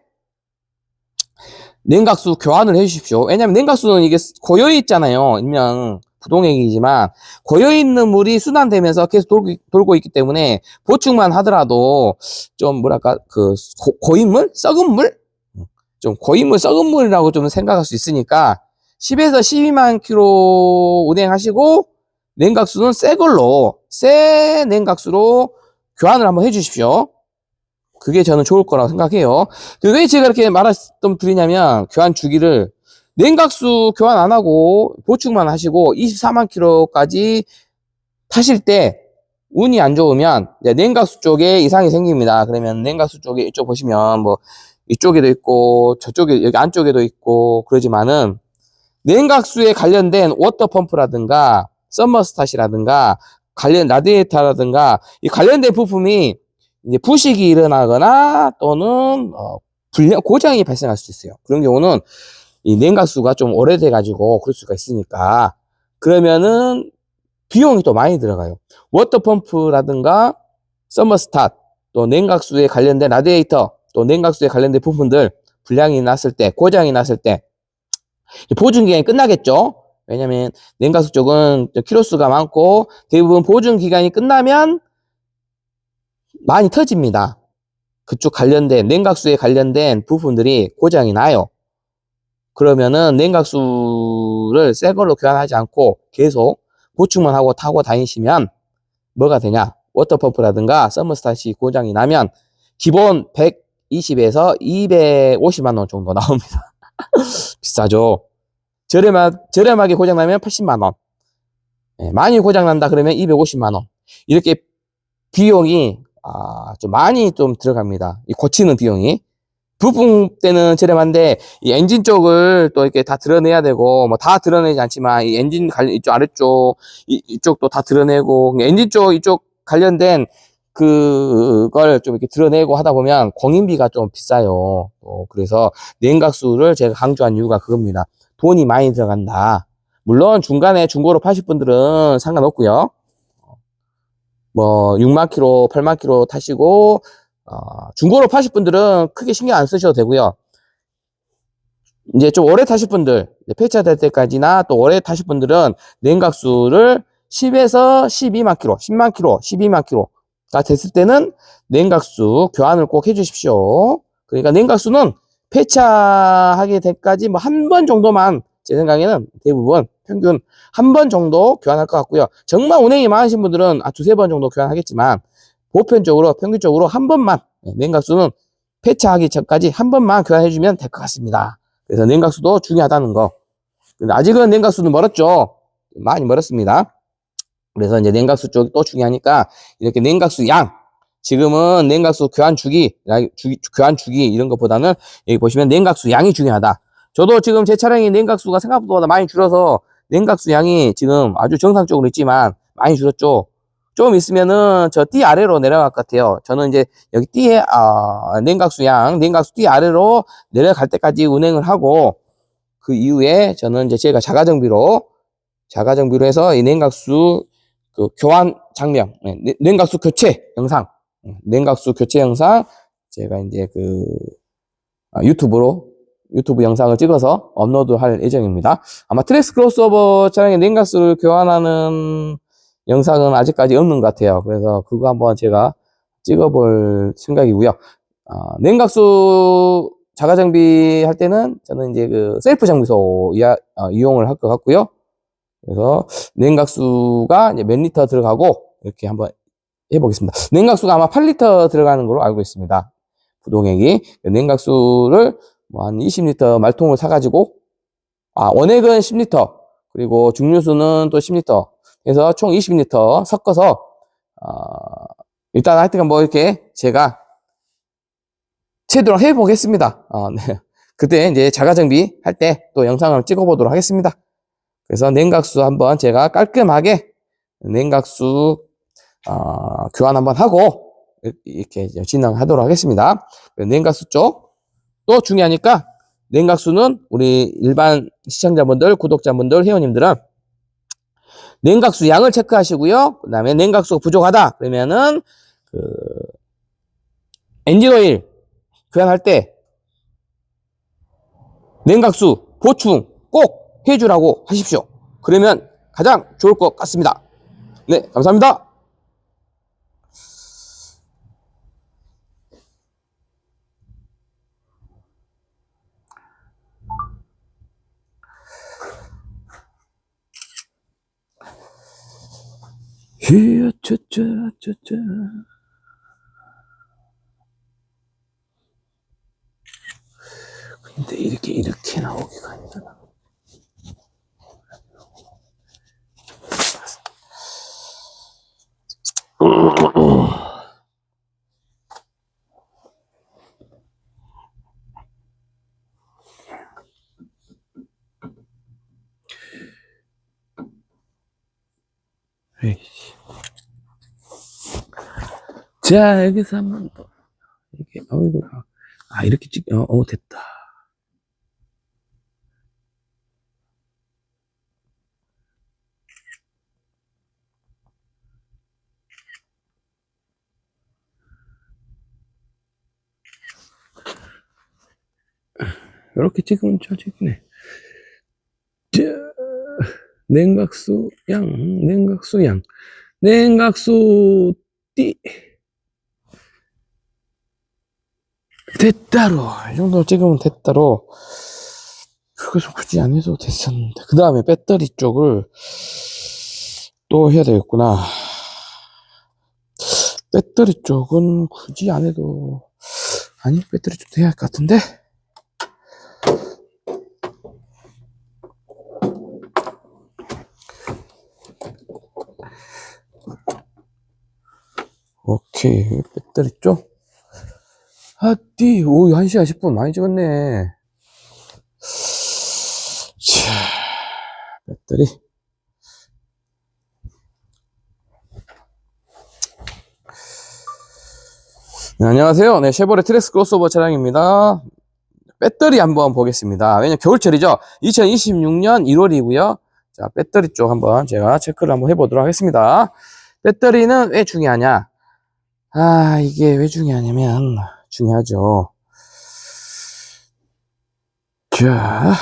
냉각수 교환을 해 주십시오. 왜냐면 냉각수는 이게 고여 있잖아요. 일명 부동액이지만 고여 있는 물이 순환되면서 계속 돌고 있기 때문에 보충만 하더라도 좀 뭐랄까 고인물? 썩은 물? 좀 고인물, 썩은 물이라고 좀 생각할 수 있으니까 10에서 12만 킬로 운행하시고 냉각수는 새 냉각수로 교환을 한번 해 주십시오. 그게 저는 좋을 거라고 생각해요. 왜 제가 이렇게 말씀드리냐면, 교환 주기를 냉각수 교환 안 하고 보충만 하시고 24만 킬로까지 타실 때 운이 안 좋으면 냉각수 쪽에 이상이 생깁니다. 그러면 냉각수 쪽에 이쪽 보시면 뭐 이쪽에도 있고 저쪽에 여기 안쪽에도 있고 그러지만은 냉각수에 관련된 워터펌프라든가 썸머스tat이라든가 관련 라디에이터라든가 이 관련된 부품이 이제 부식이 일어나거나 또는 고장이 발생할 수 있어요. 그런 경우는 이 냉각수가 좀 오래돼 가지고 그럴 수가 있으니까, 그러면은 비용이 또 많이 들어가요. 워터펌프라든가 서머스ታት, 또 냉각수에 관련된 라디에이터, 또 냉각수에 관련된 부품들 불량이 났을 때, 고장이 났을 때 보증 기간이 끝나겠죠. 왜냐면 냉각수 쪽은 키로수가 많고 대부분 보증 기간이 끝나면 많이 터집니다. 그쪽 관련된 냉각수에 관련된 부품들이 고장이 나요. 그러면은 냉각수를 새 걸로 교환하지 않고 계속 보충만 하고 타고 다니시면 뭐가 되냐? 워터펌프라든가 서머스탄이 고장이 나면 기본 120에서 250만 원 정도 나옵니다. 비싸죠. 저렴하게 고장 나면 80만 원. 많이 고장 난다 그러면 250만 원. 이렇게 비용이 좀 많이 좀 들어갑니다. 이 고치는 비용이. 부품 때는 저렴한데 이 엔진 쪽을 또 이렇게 다 드러내야 되고, 뭐 다 드러내지 않지만 이 엔진 이쪽 아래쪽 이쪽도 다 드러내고, 엔진 쪽 이쪽 관련된 그걸 좀 이렇게 드러내고 하다 보면 공인비가 좀 비싸요. 그래서 냉각수를 제가 강조한 이유가 그겁니다. 돈이 많이 들어간다. 물론 중간에 중고로 파실 분들은 상관없고요. 뭐 6만 킬로, 8만 킬로 타시고 중고로 파실 분들은 크게 신경 안 쓰셔도 되고요. 이제 좀 오래 타실 분들, 폐차될 때까지나 또 오래 타실 분들은 냉각수를 10에서 12만 킬로, 10만 킬로, 12만 킬로가 됐을 때는 냉각수 교환을 꼭 해주십시오. 그러니까 냉각수는 폐차하게 될까지 뭐 한 번 정도만, 제 생각에는 대부분 평균 한 번 정도 교환할 것 같고요. 정말 운행이 많으신 분들은 두세 번 정도 교환하겠지만 보편적으로 평균적으로 한 번만, 냉각수는 폐차하기 전까지 한 번만 교환해주면 될 것 같습니다. 그래서 냉각수도 중요하다는 거. 근데 아직은 냉각수는 멀었죠. 많이 멀었습니다. 그래서 이제 냉각수 쪽이 또 중요하니까 이렇게 냉각수 양, 지금은 냉각수 교환 주기 이런 것보다는 여기 보시면 냉각수 양이 중요하다. 저도 지금 제 차량이 냉각수가 생각보다 많이 줄어서 냉각수 양이 지금 아주 정상적으로 있지만 많이 줄었죠. 좀 있으면은 저 띠 아래로 내려갈 것 같아요. 저는 이제 여기 띠에 냉각수 띠 아래로 내려갈 때까지 운행을 하고, 그 이후에 저는 이제 제가 자가정비로 해서 이 냉각수 그 교환 장면, 냉각수 교체 영상, 제가 이제 그 유튜브 영상을 찍어서 업로드할 예정입니다. 아마 트랙스 크로스오버 차량의 냉각수를 교환하는 영상은 아직까지 없는 것 같아요. 그래서 그거 한번 제가 찍어볼 생각이고요. 냉각수 자가 정비할 때는 저는 이제 그 셀프 정비소 이용을 할 것 같고요. 그래서 냉각수가 이제 몇 리터 들어가고 이렇게 한번 해보겠습니다. 냉각수가 아마 8리터 들어가는 걸로 알고 있습니다. 부동액이. 냉각수를 뭐 한 20리터 말통을 사가지고, 원액은 10리터, 그리고 중류수는 또 10리터 해서 총 20리터 섞어서, 일단 하여튼 뭐 이렇게 제가 제대로 해보겠습니다. 네. 그때 이제 자가정비 할 때 또 영상을 찍어보도록 하겠습니다. 그래서 냉각수 한번 제가 깔끔하게 냉각수 교환 한번 하고 이렇게 진행하도록 하겠습니다. 냉각수 쪽 또 중요하니까, 냉각수는 우리 일반 시청자분들, 구독자분들, 회원님들은 냉각수 양을 체크하시고요. 그 다음에 냉각수가 부족하다 그러면은 그 엔진오일 교환할 때 냉각수 보충 꼭 해주라고 하십시오. 그러면 가장 좋을 것 같습니다. 네, 감사합니다. 휘어쩌쩌쩌쩌. 근데 이렇게 나오기가 힘들어. 자, 여기서 한번 더. 이게, 어이구야. 이렇게 됐다. 이렇게 찍으면 잘 찍네. 냉각수 양, 냉각수 띠. 됐다로. 이 정도 찍으면 됐다로. 그래서 굳이 안 해도 됐었는데. 그 다음에 배터리 쪽을 또 해야 되겠구나. 배터리 쪽은 굳이 안 해도, 아니, 배터리 쪽도 해야 할 것 같은데? 오케이. 배터리 쪽. 오, 1시간 10분 많이 찍었네. 자, 배터리. 네, 안녕하세요. 네, 쉐보레 트랙스 크로스오버 차량입니다. 배터리 한번 보겠습니다. 왜냐면 겨울철이죠. 2026년 1월이고요. 자, 배터리 쪽 한번 제가 체크를 한번 해보도록 하겠습니다. 배터리는 왜 중요하냐? 이게 왜 중요하냐면, 중요하죠. 자,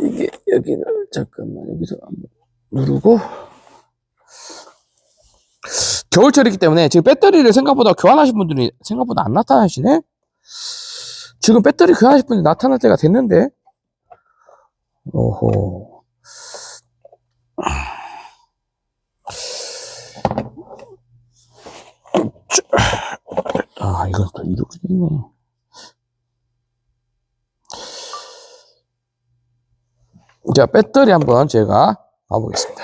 이게 여기를 잠깐만 여기서 한번 누르고, 겨울철이기 때문에 지금 배터리를 생각보다 교환하신 분들이 생각보다 안 나타나시네? 지금 배터리 교환하신 분이 나타날 때가 됐는데? 오호. 이건 또 이렇게 되네. 자, 배터리 한번 제가 봐보겠습니다.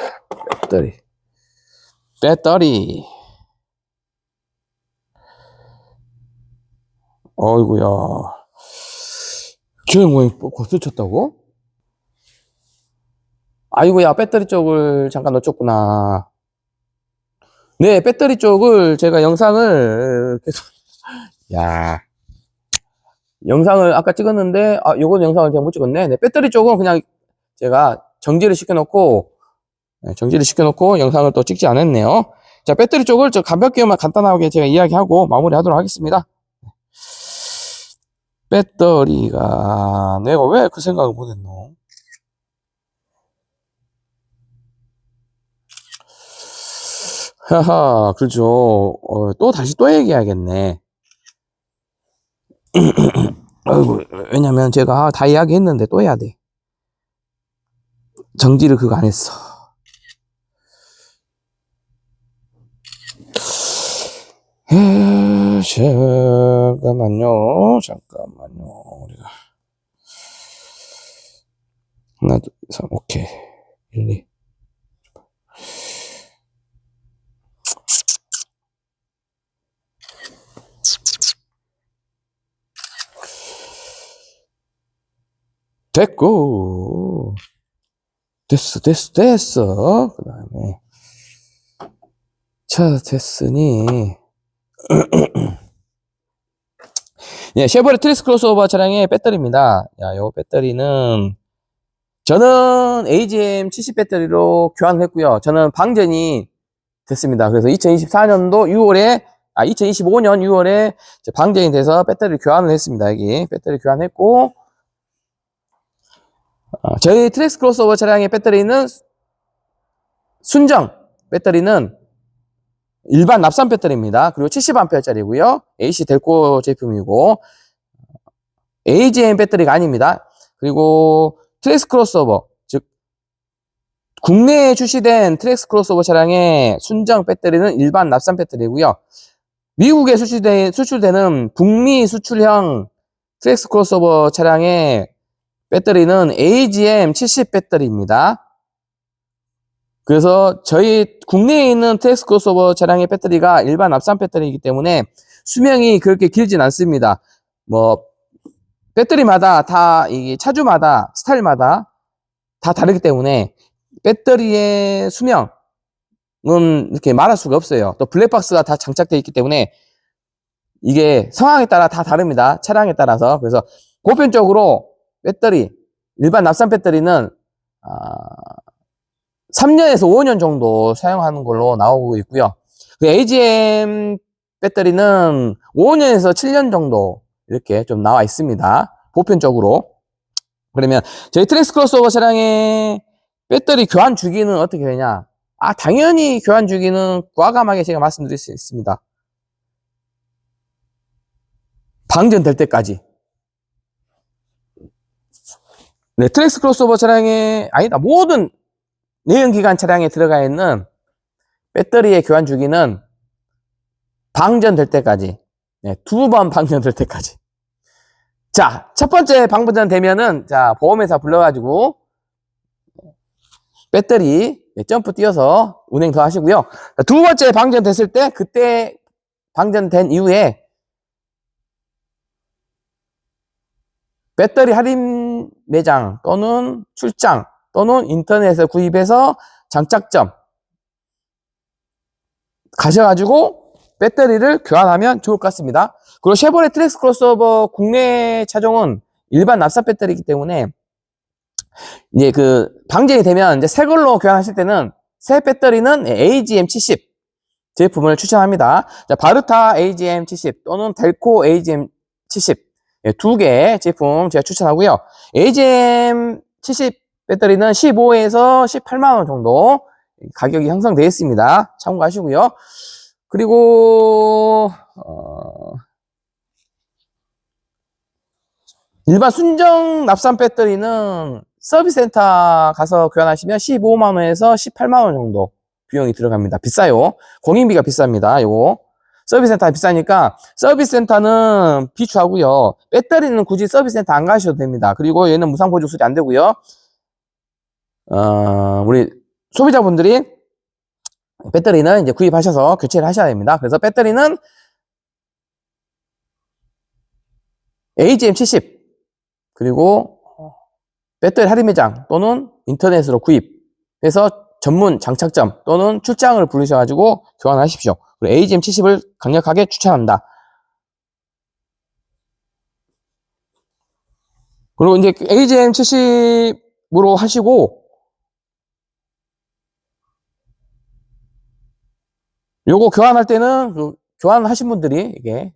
배터리. 어이구야. 지금 뭐 고스쳤다고? 아이고야, 배터리 쪽을 잠깐 놓쳤구나. 네, 배터리 쪽을 제가 영상을 계속, 영상을 아까 찍었는데, 요건 영상을 제가 못 찍었네. 네, 배터리 쪽은 그냥 제가 정지를 시켜놓고 영상을 또 찍지 않았네요. 자, 배터리 쪽을 가볍게만 간단하게 제가 이야기하고 마무리하도록 하겠습니다. 배터리가 내가 왜 그 생각을 못했노? 하하, 그렇죠. 또 다시 또 얘기해야겠네. 아이고, 왜냐면 제가 다 이야기했는데 또 해야 돼. 정지를 그거 안 했어. 잠깐만요. 우리가 하나, 둘, 3, 오케이. 1, 2. 됐고. 됐어. 그 다음에. 자, 됐으니. 예, 쉐보레 트랙스 크로스오버 차량의 배터리입니다. 요 배터리는 저는 AGM 70 배터리로 교환을 했고요. 저는 방전이 됐습니다. 그래서 2025년 6월에 방전이 돼서 배터리를 교환을 했습니다. 여기 배터리 교환했고, 저희 트랙스 크로스오버 차량의 배터리는 순정 배터리는 일반 납산 배터리입니다. 그리고 70A짜리고요. AC 델코 제품이고, AGM 배터리가 아닙니다. 그리고 트랙스 크로스오버, 즉 국내에 출시된 트랙스 크로스오버 차량의 순정 배터리는 일반 납산 배터리고요. 미국에 수출되는 북미 수출형 트랙스 크로스오버 차량의 배터리는 AGM 70 배터리입니다. 그래서 저희 국내에 있는 트랙스 크로스오버 차량의 배터리가 일반 납산 배터리이기 때문에 수명이 그렇게 길진 않습니다. 배터리마다 다, 이게 차주마다, 스타일마다 다 다르기 때문에 배터리의 수명은 이렇게 말할 수가 없어요. 또 블랙박스가 다 장착되어 있기 때문에 이게 상황에 따라 다 다릅니다. 차량에 따라서. 그래서 보편적으로 배터리, 일반 납산 배터리는 3년에서 5년 정도 사용하는 걸로 나오고 있고요. 그 AGM 배터리는 5년에서 7년 정도 이렇게 좀 나와 있습니다. 보편적으로. 그러면 저희 트랙스 크로스오버 차량의 배터리 교환 주기는 어떻게 되냐? 당연히 교환 주기는 과감하게 제가 말씀드릴 수 있습니다. 방전될 때까지. 네, 트랙스 크로스오버 차량에, 모든 내연기관 차량에 들어가 있는 배터리의 교환 주기는 방전될 때까지. 네, 2번 방전될 때까지. 자, 첫 번째 방전 되면은, 자, 보험회사 불러가지고, 배터리 점프 뛰어서 운행 더 하시고요. 자, 두 번째 방전 됐을 때, 그때 방전된 이후에, 배터리 할인 매장 또는 출장 또는 인터넷에서 구입해서 장착점 가셔가지고 배터리를 교환하면 좋을 것 같습니다. 그리고 쉐보레 트랙스 크로스오버 국내 차종은 일반 납사 배터리이기 때문에 이제 그 방전이 되면 이제 새 걸로 교환하실 때는 새 배터리는 AGM70 제품을 추천합니다. 자, 바르타 AGM70 또는 델코 AGM70 두 개 제품 제가 추천하고요. AGM70 배터리는 15에서 18만원 정도 가격이 형성되어 있습니다. 참고하시고요. 그리고 일반 순정 납산 배터리는 서비스 센터 가서 교환하시면 15만원에서 18만원 정도 비용이 들어갑니다. 비싸요. 공인비가 비쌉니다. 요거 서비스 센터 비싸니까 서비스 센터는 비추하고요. 배터리는 굳이 서비스 센터 안 가셔도 됩니다. 그리고 얘는 무상 보증 수리 안 되고요. 우리 소비자분들이 배터리는 이제 구입하셔서 교체를 하셔야 됩니다. 그래서 배터리는 AGM70 그리고 배터리 할인 매장 또는 인터넷으로 구입해서 전문 장착점 또는 출장을 부르셔가지고 교환하십시오. 그리고 AGM70을 강력하게 추천합니다. 그리고 이제 AGM70으로 하시고 요거 교환할 때는 그 교환하신 분들이 이게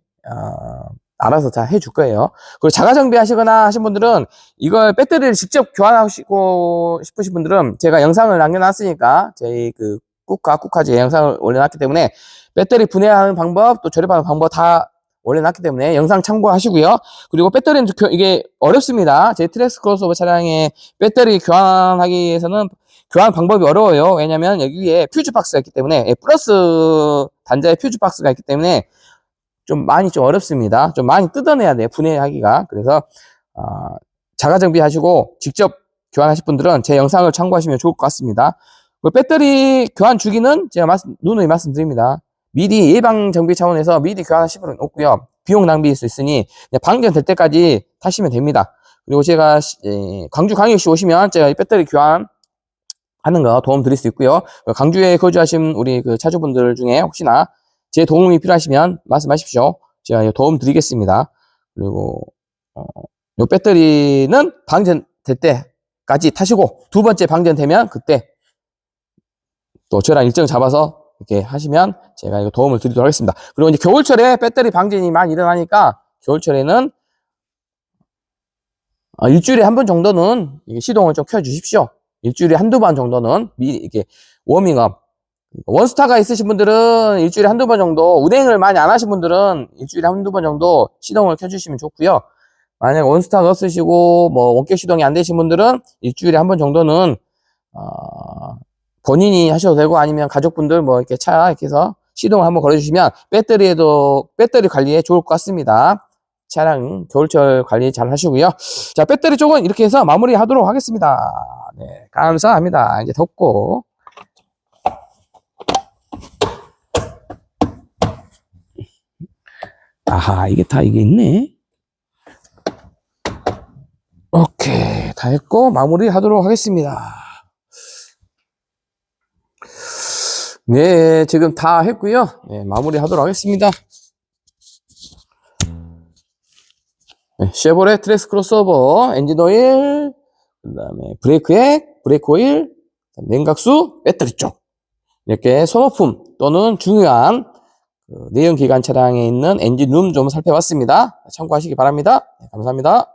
알아서 다 해줄 거예요. 그리고 자가 정비하시거나 하신 분들은 이걸 배터리를 직접 교환하시고 싶으신 분들은 제가 영상을 남겨놨으니까 저희 그 꾹카제 영상을 올려놨기 때문에 배터리 분해하는 방법 또 조립하는 방법 다 올려놨기 때문에 영상 참고하시고요. 그리고 배터리는 이게 어렵습니다. 제 트랙스 크로스오버 차량에 배터리 교환하기 위해서는 교환 방법이 어려워요. 왜냐면 여기 위에 퓨즈 박스가 있기 때문에 플러스 단자의 퓨즈 박스가 있기 때문에 좀 어렵습니다. 좀 많이 뜯어내야 돼요. 분해하기가. 그래서 자가 정비하시고 직접 교환하실 분들은 제 영상을 참고하시면 좋을 것 같습니다. 배터리 교환 주기는 제가 누누이 말씀드립니다. 미리 예방 정비 차원에서 미리 교환하실 필요는 없고요. 비용 낭비일 수 있으니 방전될 때까지 타시면 됩니다. 그리고 제가 광주 광역시 오시면 제가 배터리 교환 하는 거 도움 드릴 수 있고요. 광주에 거주하신 우리 그 차주분들 중에 혹시나 제 도움이 필요하시면 말씀하십시오. 제가 도움 드리겠습니다. 그리고 요 배터리는 방전될 때까지 타시고 두 번째 방전되면 그때 또 저랑 일정 잡아서 이렇게 하시면 제가 이거 도움을 드리도록 하겠습니다. 그리고 이제 겨울철에 배터리 방전이 많이 일어나니까 겨울철에는 일주일에 한 번 정도는 시동을 좀 켜주십시오. 일주일에 한두 번 정도는 미리 이렇게 워밍업. 원스타가 있으신 분들은 일주일에 한두 번 정도, 운행을 많이 안 하신 분들은 일주일에 한두 번 정도 시동을 켜주시면 좋고요. 만약 원스타가 없으시고 뭐 원격 시동이 안 되신 분들은 일주일에 한 번 정도는 본인이 하셔도 되고 아니면 가족분들 뭐 이렇게 이렇게 해서 시동을 한번 걸어주시면 배터리 관리에 좋을 것 같습니다. 차량 겨울철 관리 잘 하시고요. 자, 배터리 쪽은 이렇게 해서 마무리 하도록 하겠습니다. 네, 감사합니다. 이제 덮고. 아하, 이게 있네. 오케이, 다 했고 마무리 하도록 하겠습니다. 네, 지금 다 했고요. 네, 마무리 하도록 하겠습니다. 네, 쉐보레 트랙스 크로스오버, 엔진 오일, 그 다음에 브레이크액, 브레이크 오일, 냉각수, 배터리 쪽. 이렇게 소모품 또는 중요한 내연기관 차량에 있는 엔진룸 좀 살펴봤습니다. 참고하시기 바랍니다. 네, 감사합니다.